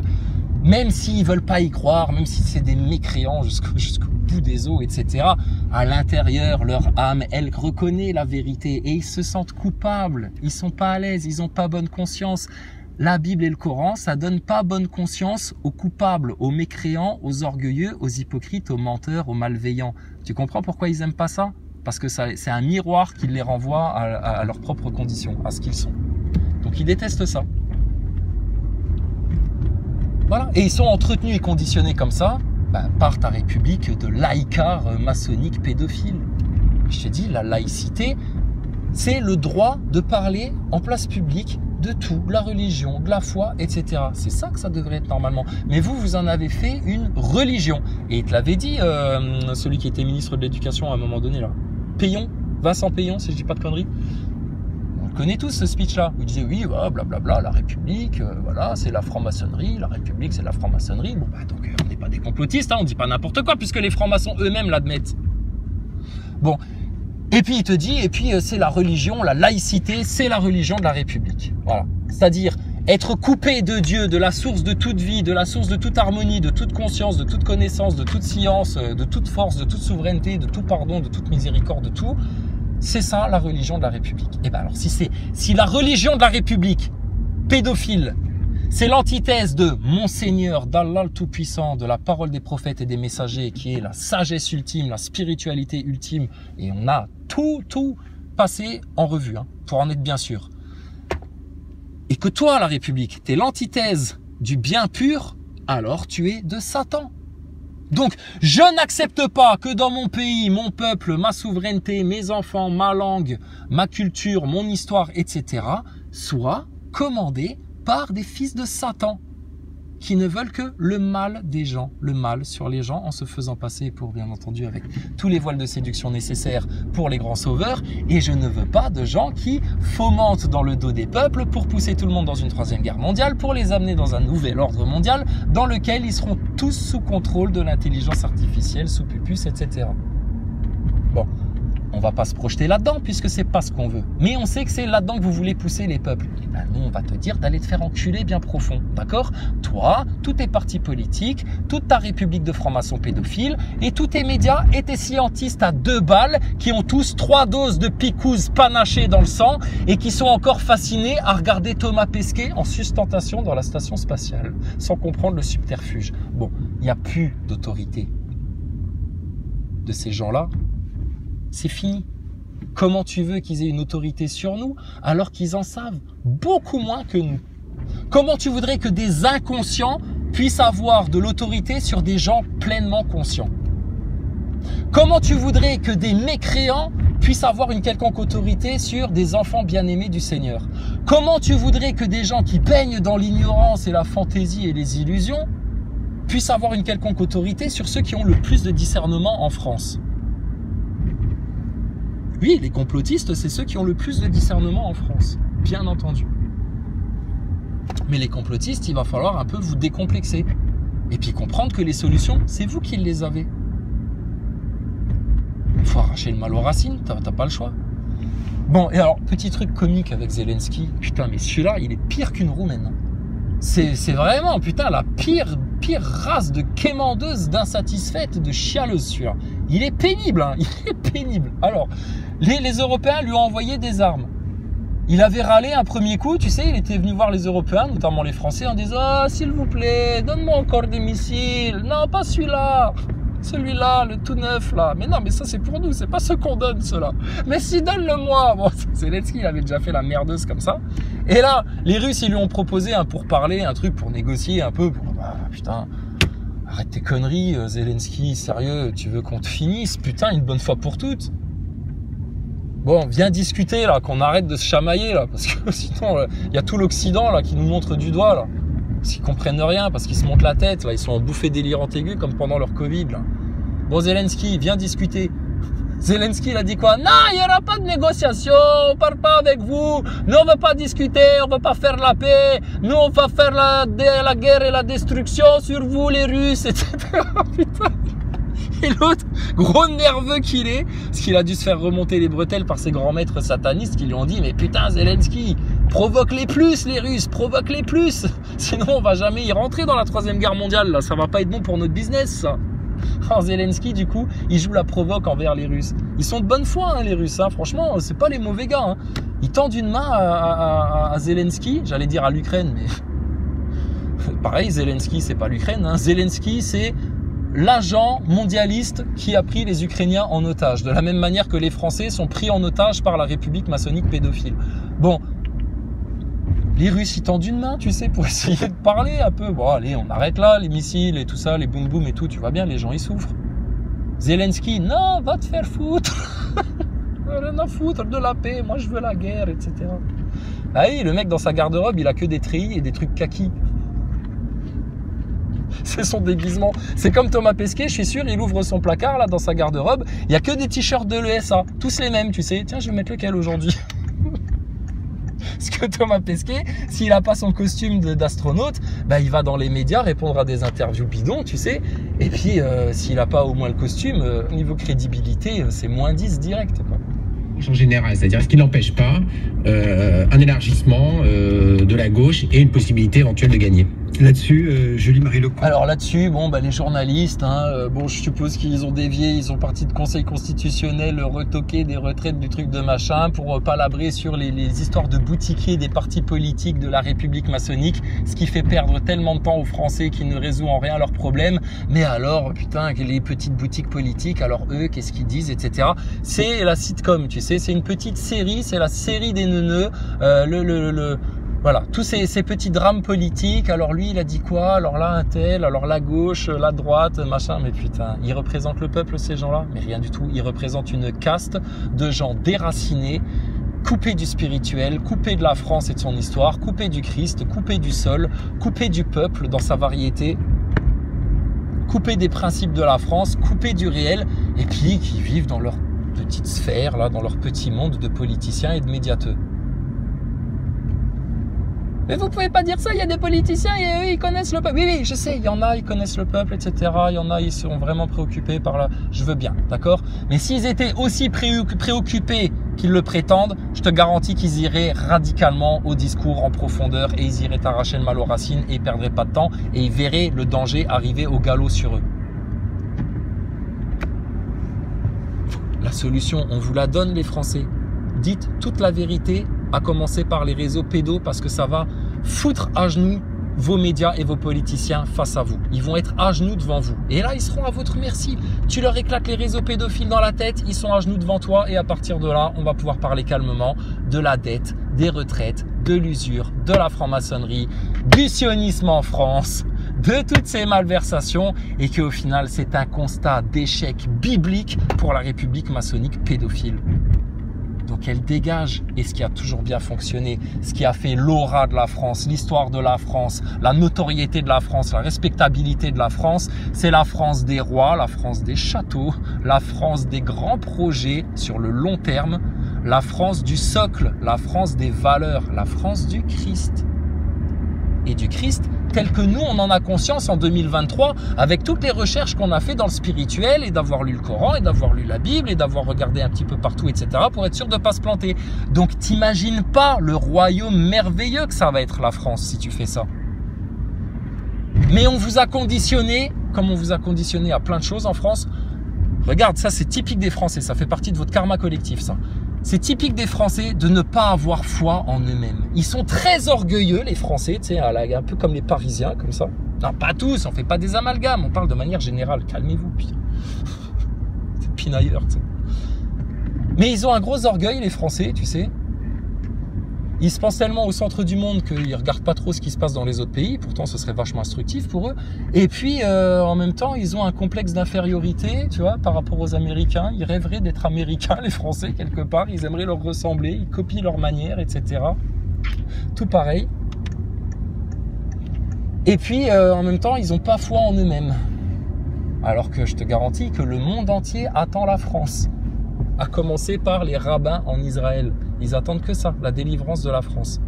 même s'ils veulent pas y croire, même si c'est des mécréants jusqu'au bout des os, etc., à l'intérieur, leur âme, elle reconnaît la vérité et ils se sentent coupables. Ils sont pas à l'aise, ils ont pas bonne conscience. La Bible et le Coran, ça donne pas bonne conscience aux coupables, aux mécréants, aux orgueilleux, aux hypocrites, aux menteurs, aux malveillants. Tu comprends pourquoi ils aiment pas ça? Parce que c'est un miroir qui les renvoie à leurs propres conditions, à ce qu'ils sont. Donc ils détestent ça. Voilà. Et ils sont entretenus et conditionnés comme ça par ta république de laïcards maçonniques pédophiles. Je te dis, la laïcité, c'est le droit de parler en place publique de tout, de la religion, de la foi, etc. C'est ça que ça devrait être normalement. Mais vous en avez fait une religion. Et il te l'avait dit, celui qui était ministre de l'Éducation à un moment donné, là. Payon, Vincent Payon, si je dis pas de conneries. On connaît tous ce speech-là, où il disait oui, blablabla, la République, voilà, c'est la franc-maçonnerie, la République, c'est la franc-maçonnerie. Bon, donc on n'est pas des complotistes, hein, on dit pas n'importe quoi, puisque les francs-maçons eux-mêmes l'admettent. Bon, et puis il te dit, c'est la religion, la laïcité, c'est la religion de la République. Voilà, c'est-à-dire être coupé de Dieu, de la source de toute vie, de la source de toute harmonie, de toute conscience, de toute connaissance, de toute science, de toute force, de toute souveraineté, de tout pardon, de toute miséricorde, de tout. C'est ça la religion de la République. Et bien alors, si la religion de la République, pédophile, c'est l'antithèse de Monseigneur, d'Allah le Tout-Puissant, de la parole des prophètes et des messagers, qui est la sagesse ultime, la spiritualité ultime, et on a tout passé en revue, hein, pour en être bien sûr. Et que toi, la République, t'es l'antithèse du bien pur, alors tu es de Satan. Donc, je n'accepte pas que dans mon pays, mon peuple, ma souveraineté, mes enfants, ma langue, ma culture, mon histoire, etc. soient commandés par des fils de Satan. qui ne veulent que le mal des gens, le mal sur les gens, en se faisant passer pour, bien entendu, avec tous les voiles de séduction nécessaires pour les grands sauveurs. Et je ne veux pas de gens qui fomentent dans le dos des peuples pour pousser tout le monde dans une troisième guerre mondiale, pour les amener dans un nouvel ordre mondial dans lequel ils seront tous sous contrôle de l'intelligence artificielle, sous pupus, etc. Bon. On va pas se projeter là-dedans puisque c'est pas ce qu'on veut. Mais on sait que c'est là-dedans que vous voulez pousser les peuples. Et ben nous, on va te dire d'aller te faire enculer bien profond. D'accord? Toi, tous tes partis politiques, toute ta république de francs-maçons pédophiles et tous tes médias et tes scientistes à 2 balles qui ont tous 3 doses de picouse panachées dans le sang et qui sont encore fascinés à regarder Thomas Pesquet en sustentation dans la station spatiale sans comprendre le subterfuge. Bon, il n'y a plus d'autorité de ces gens-là. C'est fini. Comment tu veux qu'ils aient une autorité sur nous alors qu'ils en savent beaucoup moins que nous? Comment tu voudrais que des inconscients puissent avoir de l'autorité sur des gens pleinement conscients? Comment tu voudrais que des mécréants puissent avoir une quelconque autorité sur des enfants bien-aimés du Seigneur? Comment tu voudrais que des gens qui baignent dans l'ignorance et la fantaisie et les illusions puissent avoir une quelconque autorité sur ceux qui ont le plus de discernement en France? Oui, les complotistes, c'est ceux qui ont le plus de discernement en France, bien entendu. Mais les complotistes, il va falloir un peu vous décomplexer. Et puis comprendre que les solutions, c'est vous qui les avez. Il faut arracher le mal aux racines, t'as pas le choix. Bon, et alors, petit truc comique avec Zelensky. Putain, mais celui-là, il est pire qu'une roumaine. C'est vraiment, putain, la pire race de quémandeuse, d'insatisfaite, de chialeuse, celui-là. Il est pénible, hein, il est pénible. Alors, les Européens lui ont envoyé des armes. Il avait râlé un premier coup, tu sais, il était venu voir les Européens, notamment les Français, en disant « Ah, s'il vous plaît, donne-moi encore des missiles. Non, pas celui-là. Celui-là, le tout neuf, là. Mais non, mais ça, c'est pour nous, c'est pas ce qu'on donne, cela. Mais si, donne-le-moi. » Bon, Zelensky, il avait déjà fait la merdeuse comme ça. Et là, les Russes, ils lui ont proposé un pourparler, un truc pour négocier un peu. Putain, arrête tes conneries, Zelensky, sérieux, tu veux qu'on te finisse, putain, une bonne fois pour toutes. Bon, viens discuter, là, qu'on arrête de se chamailler, là, parce que sinon, il y a tout l'Occident, là, qui nous montre du doigt, là. Parce qu'ils comprennent rien, parce qu'ils se montent la tête, là, ils sont en bouffée délirante aiguë, comme pendant leur Covid, là. Bon, Zelensky, viens discuter. Zelensky, il a dit quoi? Non, il n'y aura pas de négociation, on ne parle pas avec vous, nous on ne veut pas discuter, on ne veut pas faire la paix, nous on va faire la guerre et la destruction sur vous les Russes, etc. Putain. Et l'autre, gros nerveux qu'il est, parce qu'il a dû se faire remonter les bretelles par ses grands maîtres satanistes qui lui ont dit « Mais putain Zelensky, provoque-les plus les Russes, provoque-les plus, sinon on va jamais y rentrer dans la 3e guerre mondiale, là, ça va pas être bon pour notre business ça. » Alors Zelensky, du coup, il joue la provoque envers les Russes. Ils sont de bonne foi, hein, les Russes. Hein. Franchement, c'est pas les mauvais gars. Hein. Ils tendent une main à Zelensky, j'allais dire à l'Ukraine, mais pareil, Zelensky, c'est pas l'Ukraine. Hein. Zelensky, c'est l'agent mondialiste qui a pris les Ukrainiens en otage, de la même manière que les Français sont pris en otage par la République maçonnique pédophile. Bon, les Russes, ils tendent une main, tu sais, pour essayer de parler un peu. Bon, allez, on arrête là, les missiles et tout ça, les boum boum et tout, tu vois bien, les gens, ils souffrent. Zelensky, non, va te faire foutre. Rien à foutre de la paix, moi je veux la guerre, etc. Ah oui, le mec dans sa garde-robe, il a que des treillis et des trucs kaki. C'est son déguisement. C'est comme Thomas Pesquet, je suis sûr, il ouvre son placard là dans sa garde-robe, il n'y a que des t-shirts de l'ESA, tous les mêmes, tu sais. Tiens, je vais mettre lequel aujourd'hui? Parce que Thomas Pesquet, s'il n'a pas son costume d'astronaute, bah, il va dans les médias répondre à des interviews bidons, tu sais. Et puis, s'il n'a pas au moins le costume, niveau crédibilité, c'est moins 10 direct, quoi. En général, c'est-à-dire ce qui n'empêche pas un élargissement de la gauche et une possibilité éventuelle de gagner. Là-dessus, je lis Marie Lecomte. Alors là-dessus, bon, bah, les journalistes, hein, bon, je suppose qu'ils ont dévié, ils ont parti de conseil constitutionnel, retoqué des retraites du truc de machin pour palabrer sur les histoires de boutiquiers des partis politiques de la République maçonnique, ce qui fait perdre tellement de temps aux Français qui ne résout en rien leurs problèmes. Mais alors, putain, les petites boutiques politiques, alors eux, qu'est-ce qu'ils disent, etc. C'est la sitcom, tu sais, c'est une petite série, c'est la série des neuneux, voilà, tous ces petits drames politiques. Alors lui, il a dit quoi? Alors là, un tel, alors la gauche, la droite, machin. Mais putain, ils représentent le peuple, ces gens-là? Mais rien du tout. Ils représentent une caste de gens déracinés, coupé du spirituel, coupé de la France et de son histoire, coupé du Christ, coupé du sol, coupé du peuple dans sa variété, coupé des principes de la France, coupé du réel, et puis qui vivent dans leur petite sphère, là, dans leur petit monde de politiciens et de médiateurs. Mais vous pouvez pas dire ça, il y a des politiciens et eux, ils connaissent le peuple. Oui, oui, je sais, il y en a, ils connaissent le peuple, etc. Il y en a, ils sont vraiment préoccupés par là. Je veux bien, d'accord? Mais s'ils étaient aussi préoccupés qu'ils le prétendent, je te garantis qu'ils iraient radicalement au discours en profondeur et ils iraient arracher le mal aux racines et ils perdraient pas de temps et ils verraient le danger arriver au galop sur eux. La solution, on vous la donne les Français. Dites toute la vérité, à commencer par les réseaux pédos parce que ça va foutre à genoux vos médias et vos politiciens face à vous. Ils vont être à genoux devant vous. Et là, ils seront à votre merci. Tu leur éclates les réseaux pédophiles dans la tête, ils sont à genoux devant toi et à partir de là, on va pouvoir parler calmement de la dette, des retraites, de l'usure, de la franc-maçonnerie, du sionisme en France, de toutes ces malversations et qu'au final, c'est un constat d'échec biblique pour la République maçonnique pédophile. Donc elle dégage, et ce qui a toujours bien fonctionné, ce qui a fait l'aura de la France, l'histoire de la France, la notoriété de la France, la respectabilité de la France, c'est la France des rois, la France des châteaux, la France des grands projets sur le long terme, la France du socle, la France des valeurs, la France du Christ. Et du Christ tel que nous, on en a conscience en 2023 avec toutes les recherches qu'on a fait dans le spirituel et d'avoir lu le Coran et d'avoir lu la Bible et d'avoir regardé un petit peu partout, etc. pour être sûr de ne pas se planter. Donc, t'imagines pas le royaume merveilleux que ça va être la France si tu fais ça. Mais on vous a conditionné, comme on vous a conditionné à plein de choses en France. Regarde, ça c'est typique des Français, ça fait partie de votre karma collectif ça. C'est typique des Français de ne pas avoir foi en eux-mêmes. Ils sont très orgueilleux, les Français, tu sais, un peu comme les Parisiens, comme ça. Non, pas tous, on fait pas des amalgames, on parle de manière générale. Calmez-vous, puis. C'est pinailleur, tu sais. Mais ils ont un gros orgueil, les Français, tu sais. Ils se pensent tellement au centre du monde qu'ils ne regardent pas trop ce qui se passe dans les autres pays. Pourtant, ce serait vachement instructif pour eux. Et puis, en même temps, ils ont un complexe d'infériorité, tu vois, par rapport aux Américains. Ils rêveraient d'être Américains, les Français, quelque part. Ils aimeraient leur ressembler. Ils copient leur manière, etc. Tout pareil. Et puis, en même temps, ils n'ont pas foi en eux-mêmes. Alors que je te garantis que le monde entier attend la France. À commencer par les rabbins en Israël. Ils attendent que ça, la délivrance de la France.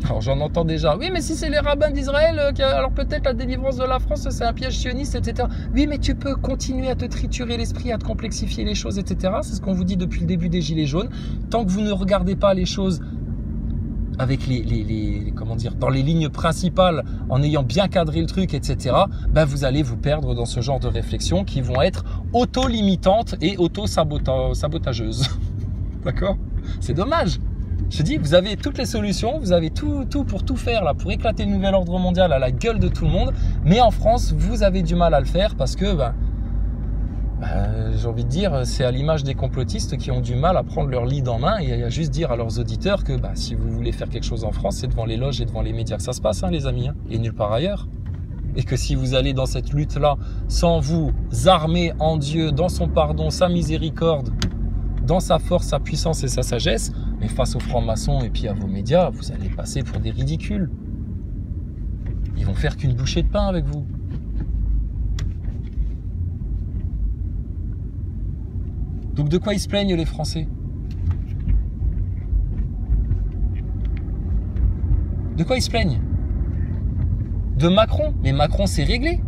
Alors j'en entends déjà, oui mais si c'est les rabbins d'Israël, alors peut-être la délivrance de la France c'est un piège sioniste, etc. Oui mais tu peux continuer à te triturer l'esprit, à te complexifier les choses, etc. C'est ce qu'on vous dit depuis le début des Gilets jaunes. Tant que vous ne regardez pas les choses avec comment dire, dans les lignes principales, en ayant bien cadré le truc, etc., ben vous allez vous perdre dans ce genre de réflexions qui vont être auto-limitantes et auto-sabotageuses. D'accord? C'est dommage. Je te dis, vous avez toutes les solutions, vous avez tout pour tout faire, là, pour éclater le nouvel ordre mondial à la gueule de tout le monde, mais en France, vous avez du mal à le faire parce que, j'ai envie de dire, c'est à l'image des complotistes qui ont du mal à prendre leur lead en main et à juste dire à leurs auditeurs que si vous voulez faire quelque chose en France, c'est devant les loges et devant les médias que ça se passe, hein, les amis, hein, et nulle part ailleurs. Et que si vous allez dans cette lutte-là sans vous armer en Dieu, dans son pardon, sa miséricorde, dans sa force, sa puissance et sa sagesse, mais face aux francs-maçons et puis à vos médias, vous allez passer pour des ridicules. Ils vont faire qu'une bouchée de pain avec vous. Donc de quoi ils se plaignent les Français? De quoi ils se plaignent? De Macron? Mais Macron c'est réglé.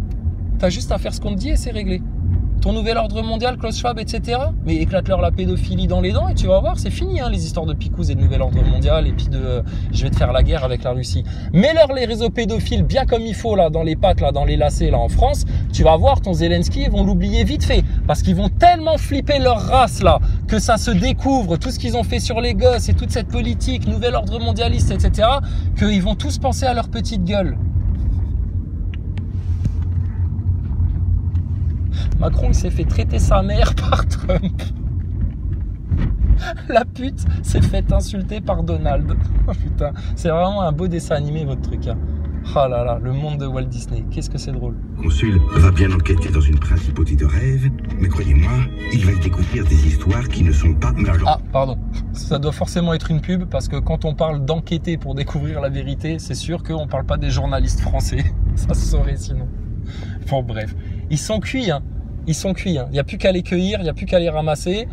T'as juste à faire ce qu'on te dit et c'est réglé. Ton nouvel ordre mondial, Klaus Schwab, etc. Mais éclate-leur la pédophilie dans les dents et tu vas voir, c'est fini hein, les histoires de picouze et de nouvel ordre mondial et puis de je vais te faire la guerre avec la Russie. Mets-leur les réseaux pédophiles bien comme il faut là, dans les pattes, là, dans les lacets là en France, tu vas voir ton Zelensky, ils vont l'oublier vite fait parce qu'ils vont tellement flipper leur race là que ça se découvre, tout ce qu'ils ont fait sur les gosses et toute cette politique, nouvel ordre mondialiste, etc. qu'ils vont tous penser à leur petite gueule. Macron, il s'est fait traiter sa mère par Trump. La pute s'est fait insulter par Donald. Oh putain, c'est vraiment un beau dessin animé votre truc. Hein. Ah là là, le monde de Walt Disney, qu'est-ce que c'est drôle. Le consul va bien enquêter dans une principauté de rêve, mais croyez-moi, il va y découvrir des histoires qui ne sont pas malheureuses. Ah, pardon. Ça doit forcément être une pub, parce que quand on parle d'enquêter pour découvrir la vérité, c'est sûr qu'on parle pas des journalistes français. Ça se saurait sinon. Bon, bref. Ils sont cuits, hein. Ils sont cuits, hein. Il n'y a plus qu'à les cueillir, il n'y a plus qu'à les ramasser.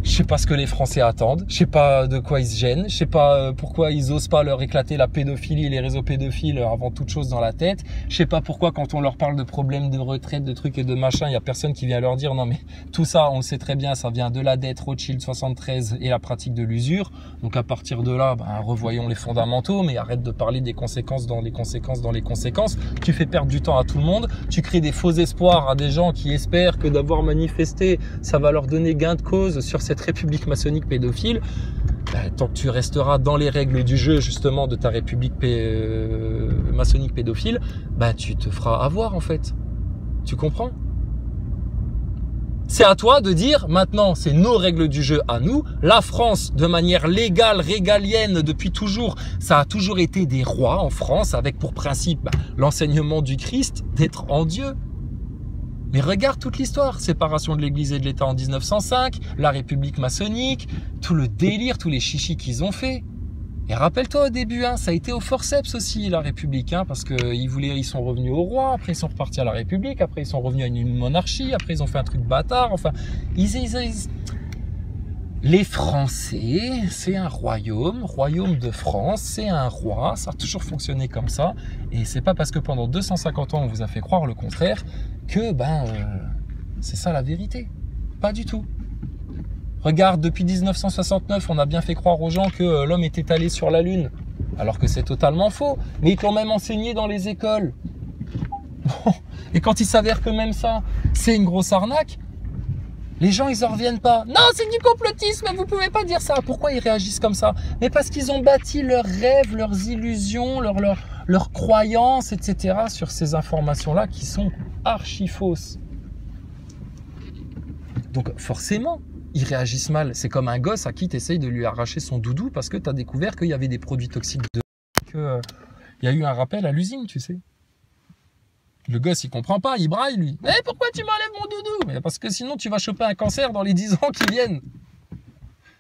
Je sais pas ce que les Français attendent, je sais pas de quoi ils se gênent, je sais pas pourquoi ils osent pas leur éclater la pédophilie et les réseaux pédophiles avant toute chose dans la tête. Je sais pas pourquoi quand on leur parle de problèmes de retraite, de trucs et de machin, il y a personne qui vient leur dire non mais tout ça, on le sait très bien, ça vient de la dette Rothschild 73 et la pratique de l'usure. Donc à partir de là, revoyons les fondamentaux, mais arrête de parler des conséquences dans les conséquences dans les conséquences. Tu fais perdre du temps à tout le monde, tu crées des faux espoirs à des gens qui espèrent que d'avoir manifesté, ça va leur donner gain de cause sur cette république maçonnique pédophile. Tant que tu resteras dans les règles du jeu justement de ta république maçonnique pédophile, tu te feras avoir en fait. Tu comprends? C'est à toi de dire maintenant, c'est nos règles du jeu à nous. La France, de manière légale, régalienne depuis toujours, ça a toujours été des rois en France avec pour principe l'enseignement du Christ, d'être en Dieu. Mais regarde toute l'histoire, séparation de l'Église et de l'État en 1905, la République maçonnique, tout le délire, tous les chichis qu'ils ont fait. Et rappelle-toi au début, ça a été au forceps aussi la République, parce que ils sont revenus au roi, après ils sont repartis à la République, après ils sont revenus à une monarchie, après ils ont fait un truc bâtard, enfin... Les Français, c'est un royaume de France, c'est un roi, ça a toujours fonctionné comme ça, et c'est pas parce que pendant 250 ans on vous a fait croire le contraire que c'est ça la vérité. Pas du tout. Regarde, depuis 1969, on a bien fait croire aux gens que l'homme était allé sur la Lune, alors que c'est totalement faux, mais ils te l'ont même enseigné dans les écoles. Bon. Et quand il s'avère que même ça, c'est une grosse arnaque, les gens, ils en reviennent pas. Non, c'est du complotisme, vous pouvez pas dire ça. Pourquoi ils réagissent comme ça? Mais parce qu'ils ont bâti leurs rêves, leurs illusions, leurs croyances, etc. sur ces informations-là qui sont archi fausses. Donc forcément, ils réagissent mal. C'est comme un gosse à qui tu essayes de lui arracher son doudou parce que tu as découvert qu'il y avait des produits toxiques dedans, qu'il y a eu un rappel à l'usine, tu sais. Le gosse, il comprend pas, il braille, lui. Mais pourquoi tu m'enlèves mon doudou? Mais parce que sinon, tu vas choper un cancer dans les 10 ans qui viennent.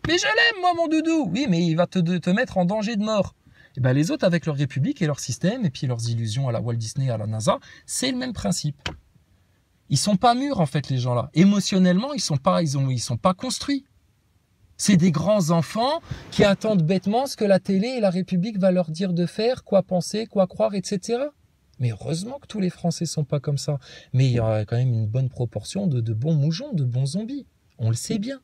Mais je l'aime, moi, mon doudou. Oui, mais il va te mettre en danger de mort. Et les autres, avec leur république et leur système, et puis leurs illusions à la Walt Disney, à la NASA, c'est le même principe. Ils sont pas mûrs, en fait, les gens-là. Émotionnellement, ils sont pas construits. C'est des grands enfants qui attendent bêtement ce que la télé et la République va leur dire de faire, quoi penser, quoi croire, etc. Mais heureusement que tous les Français sont pas comme ça. Mais il y a quand même une bonne proportion de bons moujons, de bons zombies. On le sait bien.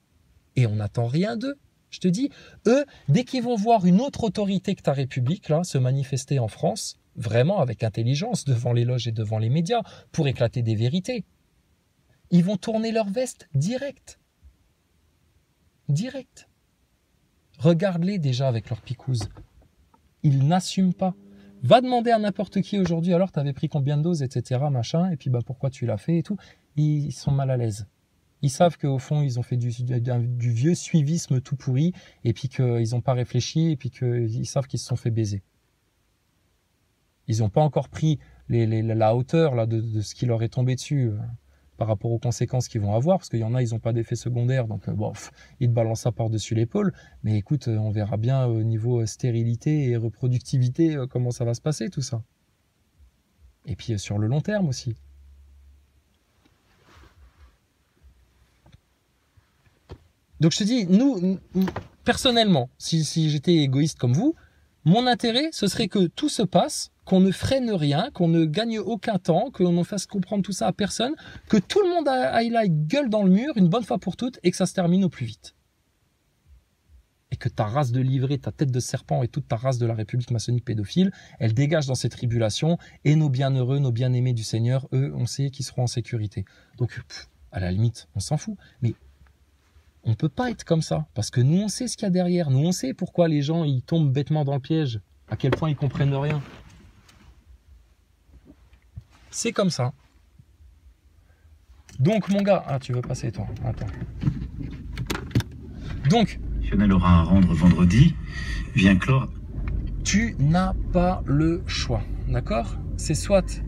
Et on n'attend rien d'eux. Je te dis, eux, dès qu'ils vont voir une autre autorité que ta République là, se manifester en France, vraiment avec intelligence, devant les loges et devant les médias, pour éclater des vérités, ils vont tourner leur veste direct. Direct. Regarde-les déjà avec leurs picouzes. Ils n'assument pas. Va demander à n'importe qui aujourd'hui, alors t'avais pris combien de doses, etc., machin, et puis pourquoi tu l'as fait et tout. Ils sont mal à l'aise. Ils savent qu'au fond, ils ont fait du vieux suivisme tout pourri, et puis qu'ils n'ont pas réfléchi, et puis qu'ils savent qu'ils se sont fait baiser. Ils n'ont pas encore pris la hauteur là, de ce qui leur est tombé dessus par rapport aux conséquences qu'ils vont avoir, parce qu'il y en a, ils n'ont pas d'effet secondaire, donc ils te balancent ça par-dessus l'épaule. Mais écoute, on verra bien au niveau stérilité et reproductivité comment ça va se passer tout ça. Et puis sur le long terme aussi. Donc je te dis, nous, personnellement, si j'étais égoïste comme vous, mon intérêt, ce serait que tout se passe, qu'on ne freine rien, qu'on ne gagne aucun temps, qu'on ne fasse comprendre tout ça à personne, que tout le monde aille la gueule dans le mur une bonne fois pour toutes et que ça se termine au plus vite. Et que ta race de livrée, ta tête de serpent et toute ta race de la République maçonnique pédophile, elle dégage dans ces tribulations et nos bienheureux, nos bien-aimés du Seigneur, eux, on sait qu'ils seront en sécurité. Donc, à la limite, on s'en fout. Mais on ne peut pas être comme ça, parce que nous, on sait ce qu'il y a derrière. Nous, on sait pourquoi les gens ils tombent bêtement dans le piège, à quel point ils comprennent rien. C'est comme ça. Donc, mon gars... Ah, tu veux passer, toi. Attends. Donc... Lionel aura à rendre vendredi. Vient clore... Tu n'as pas le choix. d'accord? C'est soit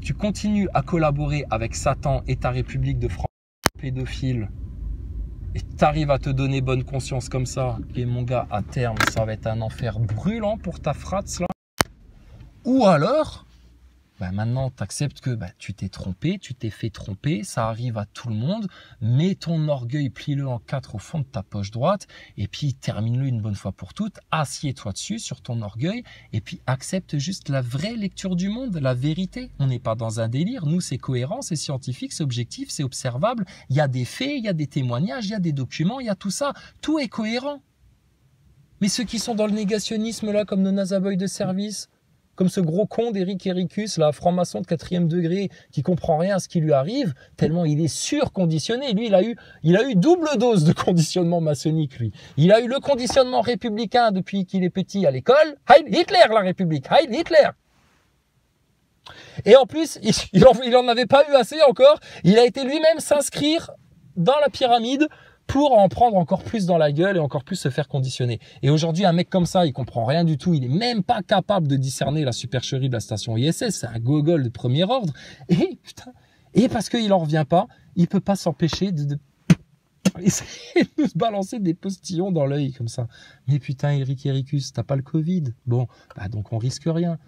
tu continues à collaborer avec Satan et ta République de France pédophile et tu arrives à te donner bonne conscience comme ça, et mon gars, à terme, ça va être un enfer brûlant pour ta frate là. Ou alors, bah maintenant, tu acceptes que bah, tu t'es trompé, tu t'es fait tromper, ça arrive à tout le monde, mets ton orgueil, plie-le en 4 au fond de ta poche droite, et puis termine-le une bonne fois pour toutes, assieds-toi dessus sur ton orgueil, et puis accepte juste la vraie lecture du monde, la vérité. On n'est pas dans un délire, nous c'est cohérent, c'est scientifique, c'est objectif, c'est observable, il y a des faits, il y a des témoignages, il y a des documents, il y a tout ça, tout est cohérent. Mais ceux qui sont dans le négationnisme là, comme nos nazaboys de service, comme ce gros con d'Éric Héricus, là, franc-maçon de 4e degré, qui comprend rien à ce qui lui arrive, tellement il est surconditionné. Lui, il a eu double dose de conditionnement maçonnique, lui. Il a eu le conditionnement républicain depuis qu'il est petit à l'école. Heil Hitler, la République! Heil Hitler! Et en plus, il en avait pas eu assez encore. Il a été lui-même s'inscrire dans la pyramide pour en prendre encore plus dans la gueule et encore plus se faire conditionner. Et aujourd'hui, un mec comme ça, il comprend rien du tout, il est même pas capable de discerner la supercherie de la station ISS, c'est un gogol de premier ordre. Et putain, et parce qu'il en revient pas, il peut pas s'empêcher de essayer de nous balancer des postillons dans l'œil comme ça. Mais putain, Éric Héricus, t'as pas le Covid. Bon, bah donc on risque rien.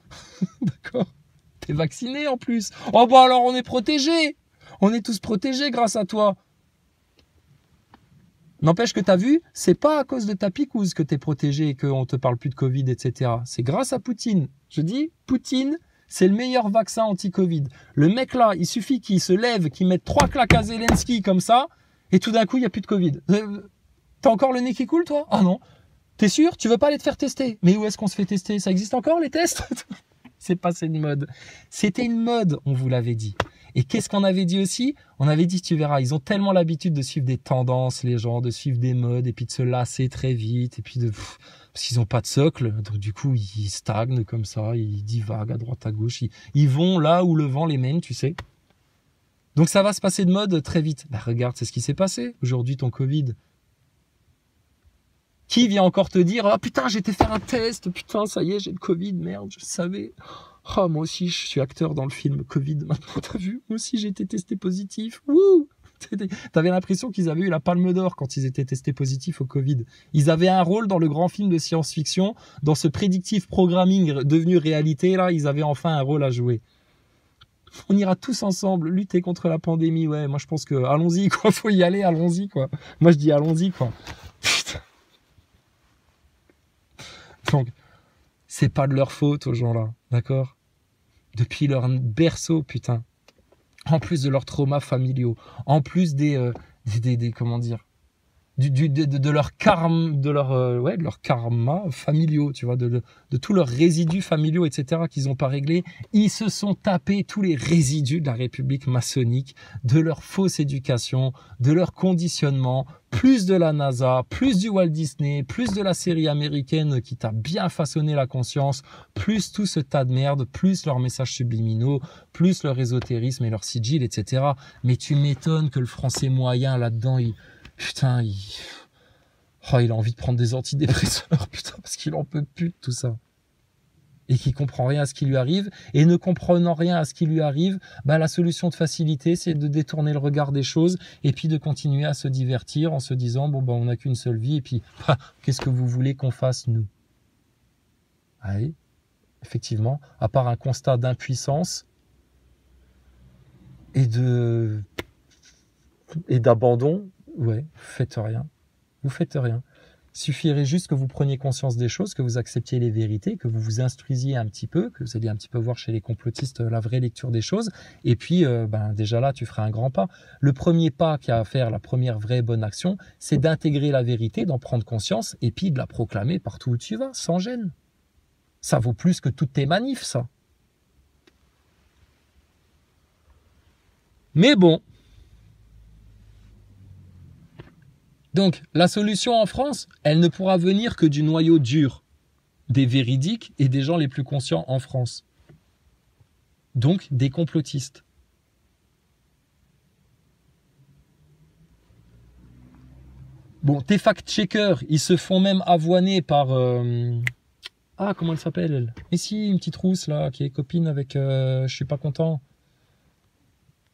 D'accord? T'es vacciné en plus. Oh bah alors on est protégés. On est tous protégés grâce à toi. N'empêche que t'as vu, c'est pas à cause de ta picouse que t'es protégé et qu'on te parle plus de Covid, etc. C'est grâce à Poutine. Je dis, Poutine, c'est le meilleur vaccin anti-Covid. Le mec là, il suffit qu'il se lève, qu'il mette 3 claques à Zelensky comme ça, et tout d'un coup, il n'y a plus de Covid. T'as encore le nez qui coule, toi? Ah non. T'es sûr? Tu veux pas aller te faire tester? Mais où est-ce qu'on se fait tester? Ça existe encore, les tests? C'est passé de mode. C'était une mode, on vous l'avait dit. Et qu'est-ce qu'on avait dit aussi? On avait dit, tu verras, ils ont tellement l'habitude de suivre des tendances, les gens, de suivre des modes, et puis de se lasser très vite, et puis parce qu'ils n'ont pas de socle, donc du coup, ils stagnent comme ça, ils divaguent à droite, à gauche, ils vont là où le vent les mène, tu sais. Donc ça va se passer de mode très vite. Bah, regarde, c'est ce qui s'est passé. Aujourd'hui, ton Covid. Qui vient encore te dire, ah putain, j'ai été faire un test, putain, ça y est, j'ai le Covid, merde, je savais. Oh, moi aussi, je suis acteur dans le film Covid maintenant, t'as vu? Moi aussi, j'ai été testé positif. Wouh! T'avais l'impression qu'ils avaient eu la palme d'or quand ils étaient testés positifs au Covid. Ils avaient un rôle dans le grand film de science-fiction, dans ce predictive programming devenu réalité, là, ils avaient enfin un rôle à jouer. On ira tous ensemble lutter contre la pandémie, ouais, moi je pense que, allons-y, quoi, faut y aller, allons-y, quoi. Moi je dis allons-y, quoi. Putain. Donc, c'est pas de leur faute aux gens-là, d'accord? Depuis leur berceau, putain. En plus de leurs traumas familiaux, en plus des comment dire, de leur karma, de leur karma familiaux, tu vois, de tous leurs résidus familiaux, etc. qu'ils n'ont pas réglés. Ils se sont tapés tous les résidus de la République maçonnique, de leur fausse éducation, de leur conditionnement, plus de la NASA, plus du Walt Disney, plus de la série américaine qui t'a bien façonné la conscience, plus tout ce tas de merde, plus leurs messages subliminaux, plus leur ésotérisme et leur sigil, etc. Mais tu m'étonnes que le français moyen là-dedans, putain, il a envie de prendre des antidépresseurs, putain, parce qu'il en peut plus de tout ça. Et qu'il comprend rien à ce qui lui arrive. Et ne comprenant rien à ce qui lui arrive, bah, la solution de facilité, c'est de détourner le regard des choses et puis de continuer à se divertir en se disant, bon, bah, on n'a qu'une seule vie et puis, bah, qu'est-ce que vous voulez qu'on fasse, nous? Ah oui, effectivement, à part un constat d'impuissance et d'abandon, ouais, faites rien. Vous faites rien. Suffirait juste que vous preniez conscience des choses, que vous acceptiez les vérités, que vous vous instruisiez un petit peu, que vous alliez un petit peu voir chez les complotistes la vraie lecture des choses. Et puis, déjà là, tu feras un grand pas. Le premier pas qu'il y a à faire, la première vraie bonne action, c'est d'intégrer la vérité, d'en prendre conscience et puis de la proclamer partout où tu vas, sans gêne. Ça vaut plus que toutes tes manifs, ça. Mais bon. Donc, la solution en France, elle ne pourra venir que du noyau dur, des véridiques et des gens les plus conscients en France. Donc, des complotistes. Bon, tes fact-checkers, ils se font même avoiner par Ah, comment elle s'appelle, elle? Mais si, une petite rousse, là, qui est copine avec... je suis pas content.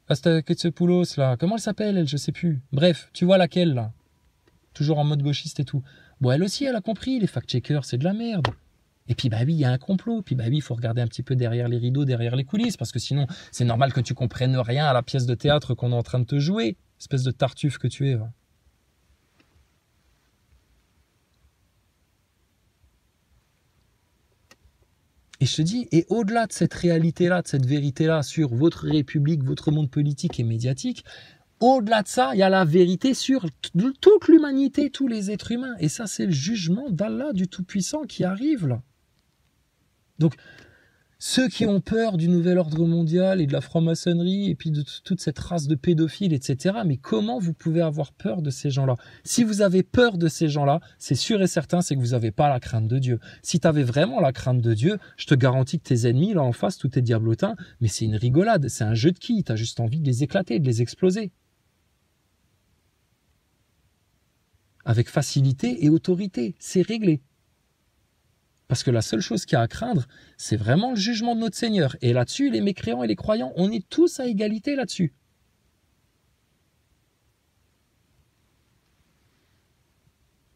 Astaketsepoulos, là. Comment elle s'appelle, elle? Je sais plus. Bref, tu vois laquelle, là? Toujours en mode gauchiste et tout. Bon, elle aussi, elle a compris. Les fact-checkers, c'est de la merde. Et puis, bah oui, il y a un complot. Puis, bah oui, il faut regarder un petit peu derrière les rideaux, derrière les coulisses. Parce que sinon, c'est normal que tu comprennes rien à la pièce de théâtre qu'on est en train de te jouer. Espèce de tartuffe que tu es, va. Et je te dis, et au-delà de cette réalité-là, de cette vérité-là sur votre république, votre monde politique et médiatique, au-delà de ça, il y a la vérité sur toute l'humanité, tous les êtres humains. Et ça, c'est le jugement d'Allah, du Tout-Puissant, qui arrive là. Donc, ceux qui ont peur du nouvel ordre mondial et de la franc-maçonnerie et puis de toute cette race de pédophiles, etc. Mais comment vous pouvez avoir peur de ces gens-là? Si vous avez peur de ces gens-là, c'est sûr et certain, c'est que vous n'avez pas la crainte de Dieu. Si tu avais vraiment la crainte de Dieu, je te garantis que tes ennemis, là en face, tous tes diablotins, mais c'est une rigolade, c'est un jeu de quilles, tu as juste envie de les éclater, de les exploser. Avec facilité et autorité, c'est réglé. Parce que la seule chose qu'il y a à craindre, c'est vraiment le jugement de notre Seigneur. Et là-dessus, les mécréants et les croyants, on est tous à égalité là-dessus.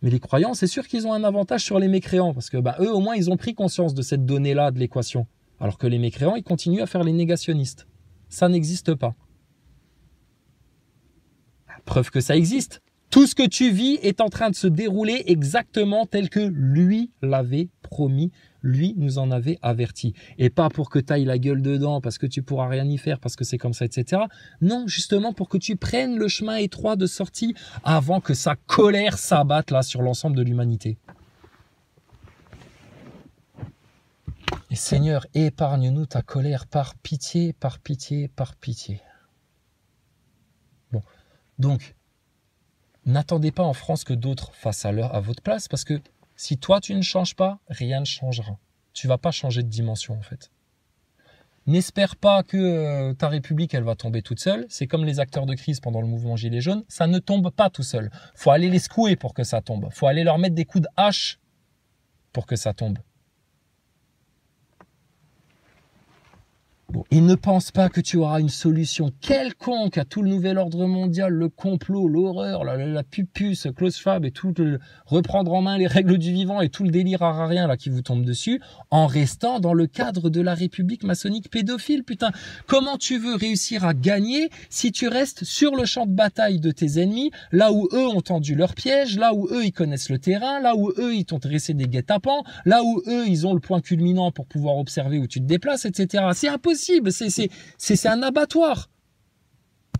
Mais les croyants, c'est sûr qu'ils ont un avantage sur les mécréants, parce que eux, au moins, ils ont pris conscience de cette donnée-là de l'équation. Alors que les mécréants, ils continuent à faire les négationnistes. Ça n'existe pas. Preuve que ça existe. Tout ce que tu vis est en train de se dérouler exactement tel que lui l'avait promis, lui nous en avait averti. Et pas pour que tu ailles la gueule dedans, parce que tu pourras rien y faire, parce que c'est comme ça, etc. Non, justement pour que tu prennes le chemin étroit de sortie avant que sa colère s'abatte là sur l'ensemble de l'humanité. Et Seigneur, épargne-nous ta colère par pitié, par pitié, par pitié. Bon, donc... n'attendez pas en France que d'autres fassent à votre place, parce que si toi tu ne changes pas, rien ne changera. Tu ne vas pas changer de dimension en fait. N'espère pas que ta République elle va tomber toute seule. C'est comme les acteurs de crise pendant le mouvement Gilets jaunes, ça ne tombe pas tout seul. Il faut aller les secouer pour que ça tombe. Il faut aller leur mettre des coups de hache pour que ça tombe. Bon, et ne pense pas que tu auras une solution quelconque à tout le nouvel ordre mondial, le complot, l'horreur, la pupus, Klaus Schwab et tout, reprendre en main les règles du vivant et tout le délire ararien là qui vous tombe dessus, en restant dans le cadre de la République maçonnique pédophile, putain. Comment tu veux réussir à gagner si tu restes sur le champ de bataille de tes ennemis, là où eux ont tendu leur piège, là où eux ils connaissent le terrain, là où eux ils t'ont dressé des guet-apens, là où eux ils ont le point culminant pour pouvoir observer où tu te déplaces, etc. C'est impossible. C'est un abattoir.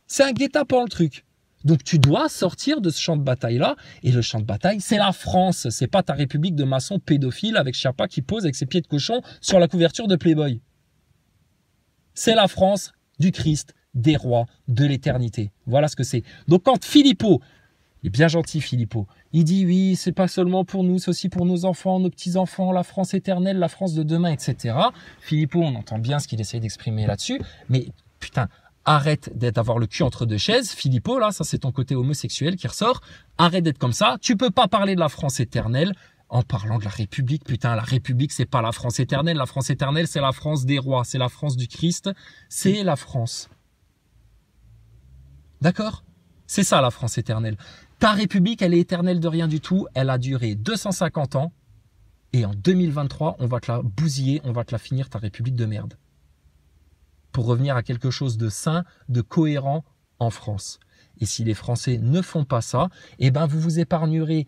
C'est un guet-apens le truc. Donc tu dois sortir de ce champ de bataille-là. Et le champ de bataille, c'est la France. C'est pas ta république de maçons pédophiles avec Chiappa qui pose avec ses pieds de cochon sur la couverture de Playboy. C'est la France du Christ, des rois, de l'éternité. Voilà ce que c'est. Donc quand Philippot, il est bien gentil Philippot, il dit oui, c'est pas seulement pour nous, c'est aussi pour nos enfants, nos petits-enfants, la France éternelle, la France de demain, etc. Philippot, on entend bien ce qu'il essaie d'exprimer là-dessus, mais putain, arrête d'avoir le cul entre deux chaises. Philippot, là, ça c'est ton côté homosexuel qui ressort. Arrête d'être comme ça. Tu peux pas parler de la France éternelle en parlant de la République. Putain, la République, c'est pas la France éternelle. La France éternelle, c'est la France des rois, c'est la France du Christ, c'est la France. D'accord ? C'est ça la France éternelle. Ta République, elle est éternelle de rien du tout. Elle a duré 250 ans. Et en 2023, on va te la bousiller, on va te la finir, ta République de merde. Pour revenir à quelque chose de sain, de cohérent en France. Et si les Français ne font pas ça, eh ben vous vous épargnerez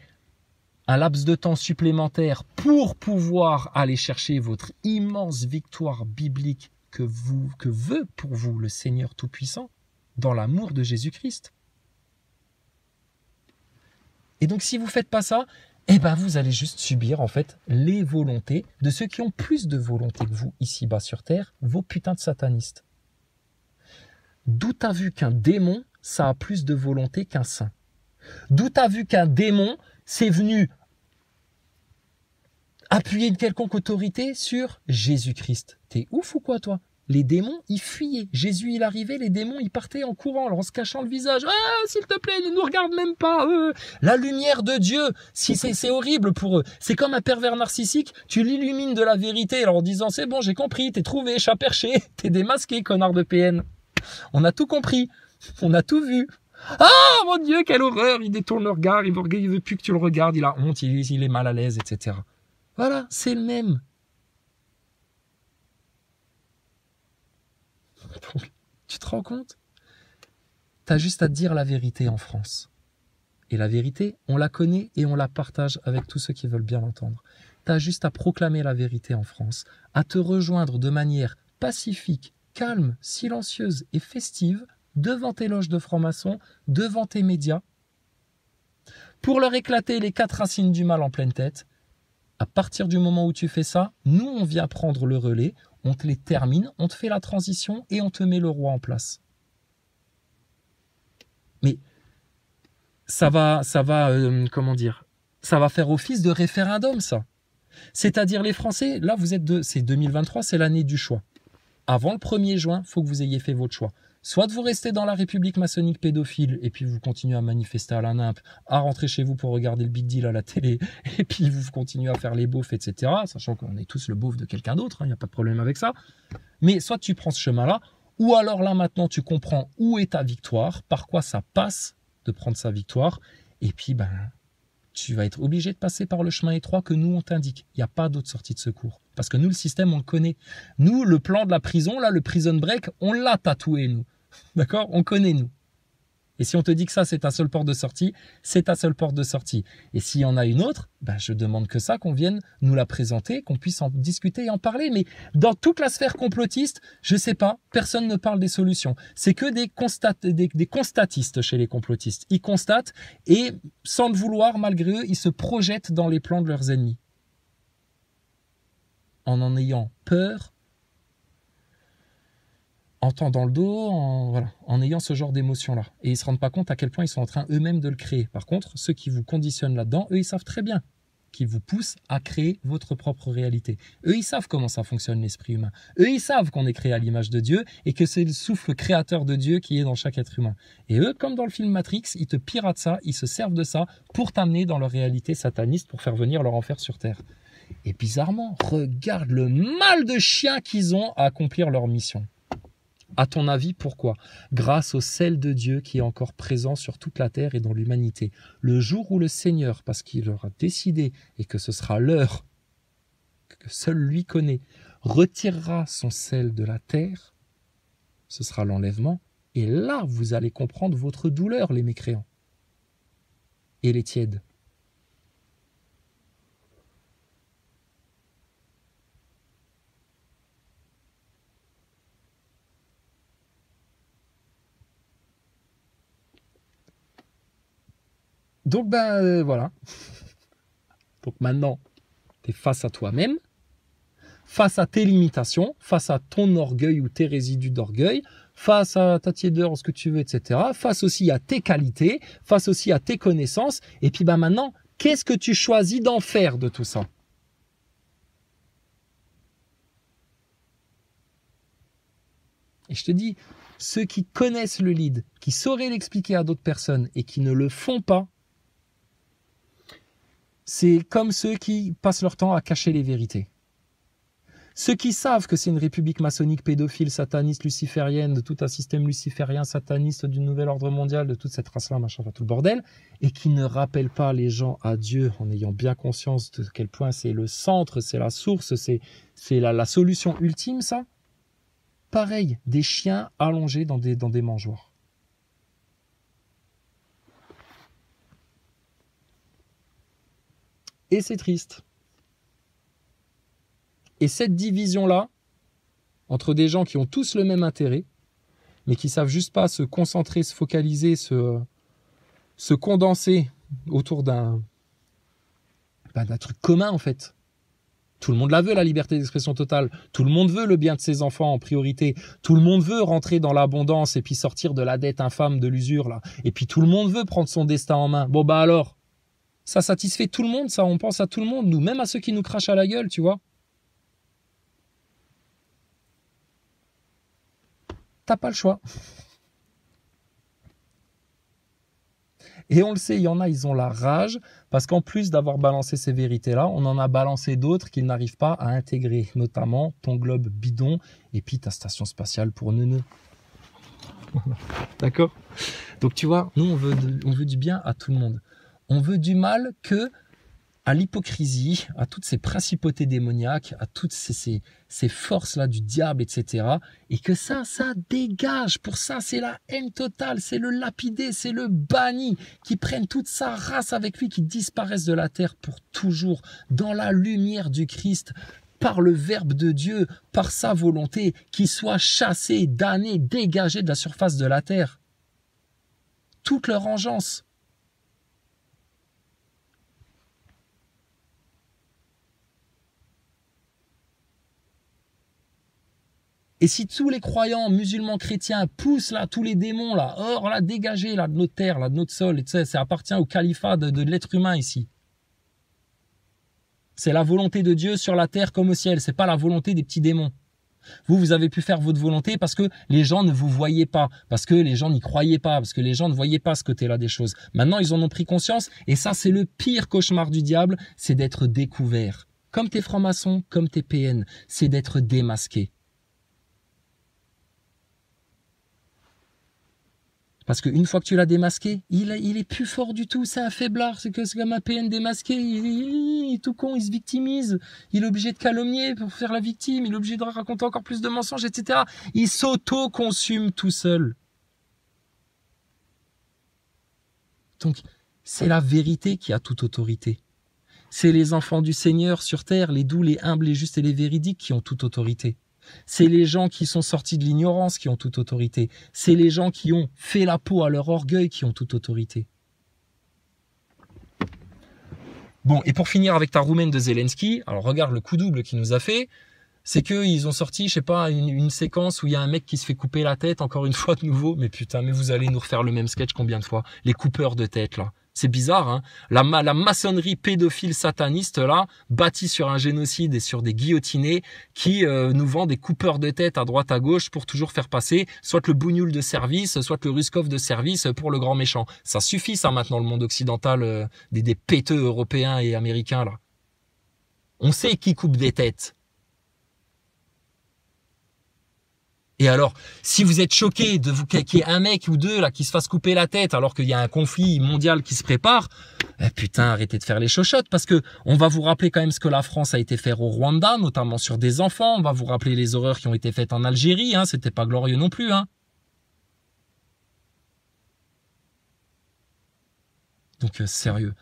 un laps de temps supplémentaire pour pouvoir aller chercher votre immense victoire biblique que veut pour vous le Seigneur Tout-Puissant dans l'amour de Jésus-Christ. Et donc, si vous ne faites pas ça, eh ben, vous allez juste subir, en fait, les volontés de ceux qui ont plus de volonté que vous, ici-bas sur Terre, vos putains de satanistes. D'où t'as vu qu'un démon, ça a plus de volonté qu'un saint? D'où t'as vu qu'un démon, c'est venu appuyer une quelconque autorité sur Jésus-Christ? T'es ouf ou quoi, toi? les démons, ils fuyaient. Jésus, il arrivait, les démons, ils partaient en courant, en se cachant le visage. Ah, s'il te plaît, ne nous regarde même pas. La lumière de Dieu, si c'est horrible pour eux. C'est comme un pervers narcissique, tu l'illumines de la vérité en disant, c'est bon, j'ai compris, t'es trouvé, chat perché, t'es démasqué, connard de PN. On a tout compris, on a tout vu. Ah, mon Dieu, quelle horreur, il détourne le regard, il veut plus que tu le regardes, il a honte, il est mal à l'aise, etc. Voilà, c'est le même. Donc, tu te rends compte? Tu as juste à dire la vérité en France. Et la vérité, on la connaît et on la partage avec tous ceux qui veulent bien l'entendre. Tu as juste à proclamer la vérité en France, à te rejoindre de manière pacifique, calme, silencieuse et festive devant tes loges de francs-maçons, devant tes médias, pour leur éclater les 4 racines du mal en pleine tête. À partir du moment où tu fais ça, nous, on vient prendre le relais, on te les termine, on te fait la transition et on te met le roi en place. Mais ça va comment dire, ça va faire office de référendum, ça. C'est-à-dire les Français, là, c'est 2023, c'est l'année du choix. Avant le 1er juin, il faut que vous ayez fait votre choix. Soit vous restez dans la République maçonnique pédophile et puis vous continuez à manifester à la NIMP, à rentrer chez vous pour regarder le Big Deal à la télé et puis vous continuez à faire les beaufs, etc. Sachant qu'on est tous le beauf de quelqu'un d'autre, il n'y a pas de problème avec ça. Mais soit tu prends ce chemin-là, ou alors là maintenant tu comprends où est ta victoire, par quoi ça passe de prendre sa victoire, et puis tu vas être obligé de passer par le chemin étroit que nous on t'indique. Il n'y a pas d'autre sortie de secours. Parce que nous, le système, on le connaît. Nous, le plan de la prison, là, le prison break, on l'a tatoué, nous. D'accord? On connaît, nous. Et si on te dit que ça, c'est ta seule porte de sortie, c'est ta seule porte de sortie. Et s'il y en a une autre, je demande que ça, qu'on vienne nous la présenter, qu'on puisse en discuter et en parler. Mais dans toute la sphère complotiste, je sais pas, personne ne parle des solutions. C'est que des constatistes chez les complotistes. Ils constatent et, sans le vouloir, malgré eux, ils se projettent dans les plans de leurs ennemis. En ayant peur, en tendant le dos, en ayant ce genre d'émotion-là. Et ils ne se rendent pas compte à quel point ils sont en train eux-mêmes de le créer. Par contre, ceux qui vous conditionnent là-dedans, eux, ils savent très bien qu'ils vous poussent à créer votre propre réalité. Eux, ils savent comment ça fonctionne l'esprit humain. Eux, ils savent qu'on est créé à l'image de Dieu et que c'est le souffle créateur de Dieu qui est dans chaque être humain. Et eux, comme dans le film Matrix, ils te piratent ça, ils se servent de ça pour t'amener dans leur réalité sataniste, pour faire venir leur enfer sur Terre. Et bizarrement, regarde le mal de chiens qu'ils ont à accomplir leur mission. À ton avis, pourquoi? Grâce au sel de Dieu qui est encore présent sur toute la terre et dans l'humanité. Le jour où le Seigneur, parce qu'il aura décidé et que ce sera l'heure que seul lui connaît, retirera son sel de la terre, ce sera l'enlèvement. Et là, vous allez comprendre votre douleur, les mécréants. Et les tièdes. Donc, voilà. Donc maintenant, tu es face à toi-même, face à tes limitations, face à ton orgueil ou tes résidus d'orgueil, face à ta tiédeur, ce que tu veux, etc. Face aussi à tes qualités, face aussi à tes connaissances. Et puis maintenant, qu'est-ce que tu choisis d'en faire de tout ça? Et je te dis, ceux qui connaissent le lead, qui sauraient l'expliquer à d'autres personnes et qui ne le font pas, c'est comme ceux qui passent leur temps à cacher les vérités. Ceux qui savent que c'est une république maçonnique, pédophile, sataniste, luciférienne, de tout un système luciférien, sataniste, du nouvel ordre mondial, de toute cette race-là, machin, tout le bordel, et qui ne rappellent pas les gens à Dieu en ayant bien conscience de quel point c'est le centre, c'est la source, c'est la solution ultime, ça. Pareil, des chiens allongés dans des mangeoires. Et c'est triste. Et cette division-là, entre des gens qui ont tous le même intérêt, mais qui ne savent juste pas se concentrer, se focaliser, se condenser autour d'un truc commun, en fait. Tout le monde la veut, la liberté d'expression totale. Tout le monde veut le bien de ses enfants en priorité. Tout le monde veut rentrer dans l'abondance et puis sortir de la dette infâme, de l'usure, là. Et puis tout le monde veut prendre son destin en main. Bon, alors, ça satisfait tout le monde, ça. On pense à tout le monde, nous, même à ceux qui nous crachent à la gueule, tu vois. t'as pas le choix. Et on le sait, il y en a, ils ont la rage, parce qu'en plus d'avoir balancé ces vérités-là, on en a balancé d'autres qu'ils n'arrivent pas à intégrer, notamment ton globe bidon et puis ta station spatiale pour neuneux. D'accord? Donc tu vois, nous on veut du bien à tout le monde. On veut du mal que à l'hypocrisie, à toutes ces principautés démoniaques, à toutes ces forces-là du diable, etc. Et que ça dégage. Pour ça, c'est la haine totale, c'est le lapidé, c'est le banni, qui prennent toute sa race avec lui, qui disparaissent de la terre pour toujours, dans la lumière du Christ, par le Verbe de Dieu, par sa volonté, qui soient chassés, damnés, dégagés de la surface de la terre. Toute leur vengeance. Et si tous les croyants musulmans chrétiens poussent là tous les démons là, hors là, dégagés là de notre terre, là de notre sol, et tu sais, ça appartient au califat de l'être humain ici. C'est la volonté de Dieu sur la terre comme au ciel, c'est pas la volonté des petits démons. Vous avez pu faire votre volonté parce que les gens ne vous voyaient pas, parce que les gens n'y croyaient pas, parce que les gens ne voyaient pas ce côté-là des choses. Maintenant, ils en ont pris conscience, et ça, c'est le pire cauchemar du diable, c'est d'être découvert. Comme tes francs-maçons, comme tes PN, c'est d'être démasqué. Parce qu'une fois que tu l'as démasqué, il est plus fort du tout, c'est un faiblard, c'est comme un PN démasqué, il est tout con, il se victimise, il est obligé de calomnier pour faire la victime, il est obligé de raconter encore plus de mensonges, etc. Il s'auto-consume tout seul. Donc, c'est la vérité qui a toute autorité. C'est les enfants du Seigneur sur terre, les doux, les humbles, les justes et les véridiques qui ont toute autorité. C'est les gens qui sont sortis de l'ignorance qui ont toute autorité. C'est les gens qui ont fait la peau à leur orgueil qui ont toute autorité. Bon, et pour finir avec ta roumaine de Zelensky, alors regarde le coup double qu'il nous a fait, c'est qu'ils ont sorti, je sais pas, une séquence où il y a un mec qui se fait couper la tête, encore une fois de nouveau, mais putain, mais vous allez nous refaire le même sketch combien de fois? Les coupeurs de tête, là. C'est bizarre, hein. La maçonnerie pédophile sataniste, là, bâtie sur un génocide et sur des guillotinés, qui nous vend des coupeurs de tête à droite à gauche pour toujours faire passer soit le bougnoul de service, soit le Ruskov de service pour le grand méchant. Ça suffit, ça, maintenant, le monde occidental, des péteux européens et américains, là. On sait qui coupe des têtes. Et alors, si vous êtes choqué de vous qu'il y ait un mec ou deux là qui se fasse couper la tête alors qu'il y a un conflit mondial qui se prépare, putain, arrêtez de faire les chochottes, parce que on va vous rappeler quand même ce que la France a été faire au Rwanda, notamment sur des enfants. On va vous rappeler les horreurs qui ont été faites en Algérie, hein, c'était pas glorieux non plus, hein. Donc sérieux,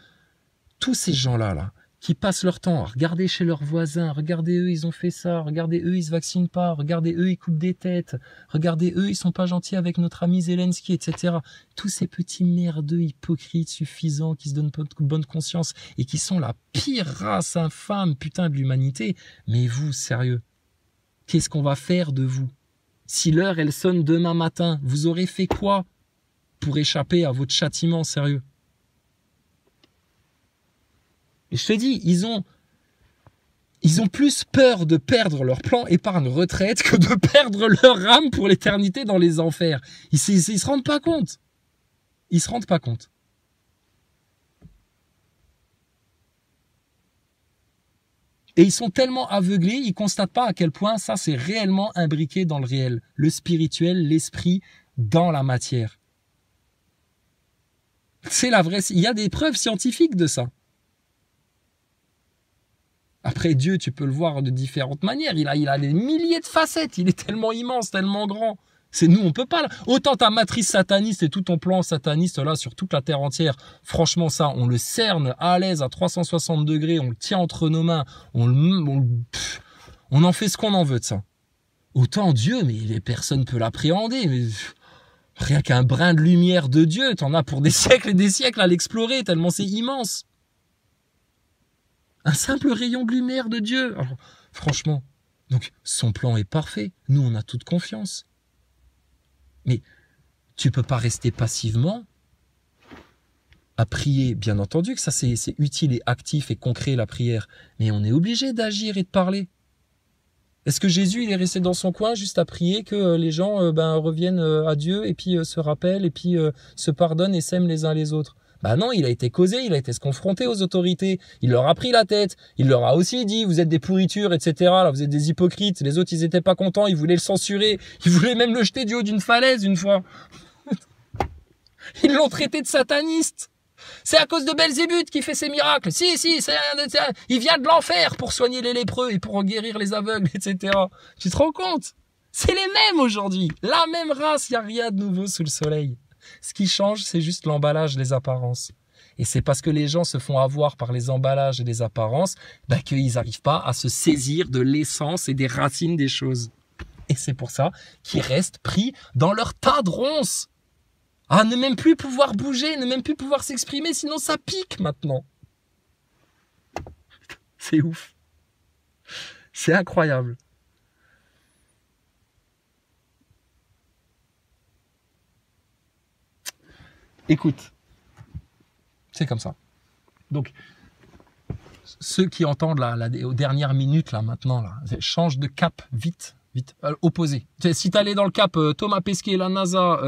tous ces gens-là là, qui passent leur temps à regarder chez leurs voisins, regardez eux, ils ont fait ça, regardez eux, ils se vaccinent pas, regardez eux, ils coupent des têtes, regardez eux, ils sont pas gentils avec notre ami Zelensky, etc. Tous ces petits merdeux hypocrites suffisants qui se donnent pas de bonne conscience et qui sont la pire race infâme, putain, de l'humanité. Mais vous, sérieux, qu'est-ce qu'on va faire de vous? Si l'heure, elle sonne demain matin, vous aurez fait quoi pour échapper à votre châtiment, sérieux? Et je te dis, ils ont plus peur de perdre leur plan épargne retraite que de perdre leur âme pour l'éternité dans les enfers. Ils se rendent pas compte. Ils se rendent pas compte. Et ils sont tellement aveuglés, ils constatent pas à quel point ça c'est réellement imbriqué dans le réel. Le spirituel, l'esprit dans la matière. C'est la vraie... Il y a des preuves scientifiques de ça. Après Dieu, tu peux le voir de différentes manières. Il a des milliers de facettes. Il est tellement immense, tellement grand. C'est nous, on peut pas. Autant ta matrice sataniste et tout ton plan sataniste là sur toute la terre entière. Franchement, ça, on le cerne à l'aise à 360 degrés. On le tient entre nos mains. On en fait ce qu'on en veut de ça. Autant Dieu, mais les personnes peuvent l'appréhender. Mais rien qu'un brin de lumière de Dieu, t'en as pour des siècles et des siècles à l'explorer tellement c'est immense. Un simple rayon de lumière de Dieu. Alors, franchement, donc son plan est parfait. Nous, on a toute confiance. Mais tu peux pas rester passivement à prier. Bien entendu que ça, c'est utile et actif et concret, la prière. Mais on est obligé d'agir et de parler. Est-ce que Jésus, il est resté dans son coin juste à prier que les gens reviennent à Dieu et puis se rappellent et puis se pardonnent et s'aiment les uns les autres? Bah non, il a été causé, il a été se confronter aux autorités, il leur a pris la tête, il leur a aussi dit, vous êtes des pourritures, etc. Là, vous êtes des hypocrites, les autres, ils étaient pas contents, ils voulaient le censurer, ils voulaient même le jeter du haut d'une falaise une fois. Ils l'ont traité de sataniste. C'est à cause de Belzébuth qui fait ces miracles. Si, il vient de l'enfer pour soigner les lépreux et pour guérir les aveugles, etc. Tu te rends compte? C'est les mêmes aujourd'hui. La même race, il n'y a rien de nouveau sous le soleil. Ce qui change, c'est juste l'emballage, les apparences. Et c'est parce que les gens se font avoir par les emballages et les apparences qu'ils n'arrivent pas à se saisir de l'essence et des racines des choses. Et c'est pour ça qu'ils restent pris dans leur tas de ronces. À ne même plus pouvoir bouger, ne même plus pouvoir s'exprimer, sinon ça pique maintenant. C'est ouf. C'est incroyable. Écoute, c'est comme ça. Donc, ceux qui entendent aux dernières minutes, là, maintenant, là, change de cap vite. Opposé. Si t'allais dans le cap Thomas Pesquet, la NASA,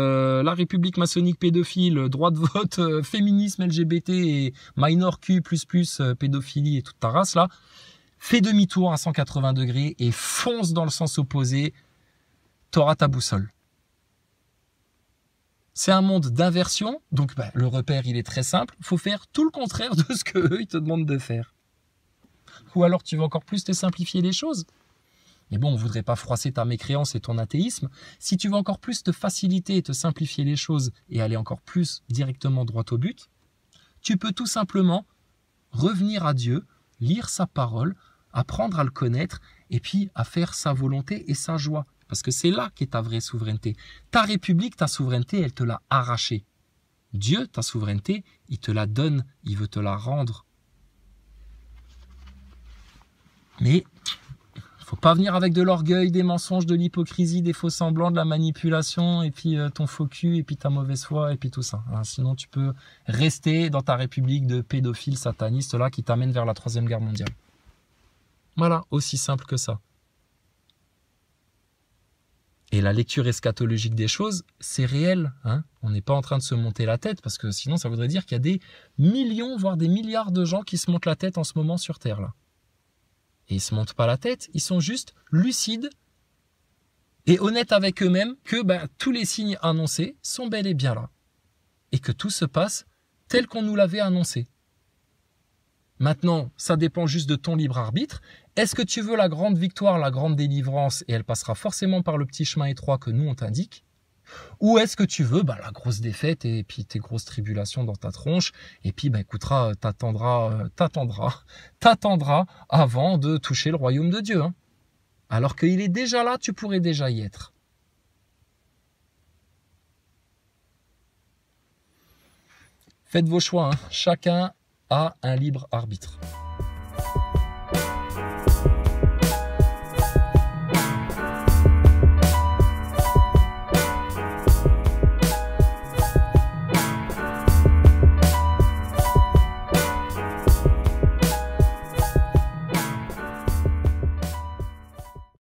la République maçonnique pédophile, droit de vote, féminisme LGBT et minor Q++, pédophilie et toute ta race là, fais demi-tour à 180 degrés et fonce dans le sens opposé, t'auras ta boussole. C'est un monde d'inversion, donc le repère il est très simple, il faut faire tout le contraire de ce que eux ils te demandent de faire. Ou alors tu veux encore plus te simplifier les choses. Mais bon, on ne voudrait pas froisser ta mécréance et ton athéisme. Si tu veux encore plus te faciliter et te simplifier les choses et aller encore plus directement droit au but, tu peux tout simplement revenir à Dieu, lire sa parole, apprendre à le connaître et puis à faire sa volonté et sa joie. Parce que c'est là qu'est ta vraie souveraineté. Ta République, ta souveraineté, elle te l'a arrachée. Dieu, ta souveraineté, il te la donne, il veut te la rendre. Mais faut pas venir avec de l'orgueil, des mensonges, de l'hypocrisie, des faux semblants, de la manipulation, et puis ton faux cul, et puis ta mauvaise foi, et puis tout ça. Hein, sinon, tu peux rester dans ta république de pédophiles satanistes là qui t'amène vers la 3e guerre mondiale. Voilà, aussi simple que ça. Et la lecture eschatologique des choses, c'est réel. Hein, on n'est pas en train de se monter la tête, parce que sinon, ça voudrait dire qu'il y a des millions, voire des milliards de gens qui se montent la tête en ce moment sur Terre, là. Et ils ne se montent pas la tête, ils sont juste lucides et honnêtes avec eux-mêmes que tous les signes annoncés sont bel et bien là. Et que tout se passe tel qu'on nous l'avait annoncé. Maintenant, ça dépend juste de ton libre arbitre. Est-ce que tu veux la grande victoire, la grande délivrance, et elle passera forcément par le petit chemin étroit que nous on t'indique? Ou est-ce que tu veux la grosse défaite et puis tes grosses tribulations dans ta tronche et puis écoutera, t'attendras avant de toucher le royaume de Dieu. Hein. Alors qu'il est déjà là, tu pourrais déjà y être. Faites vos choix, hein. Chacun a un libre arbitre.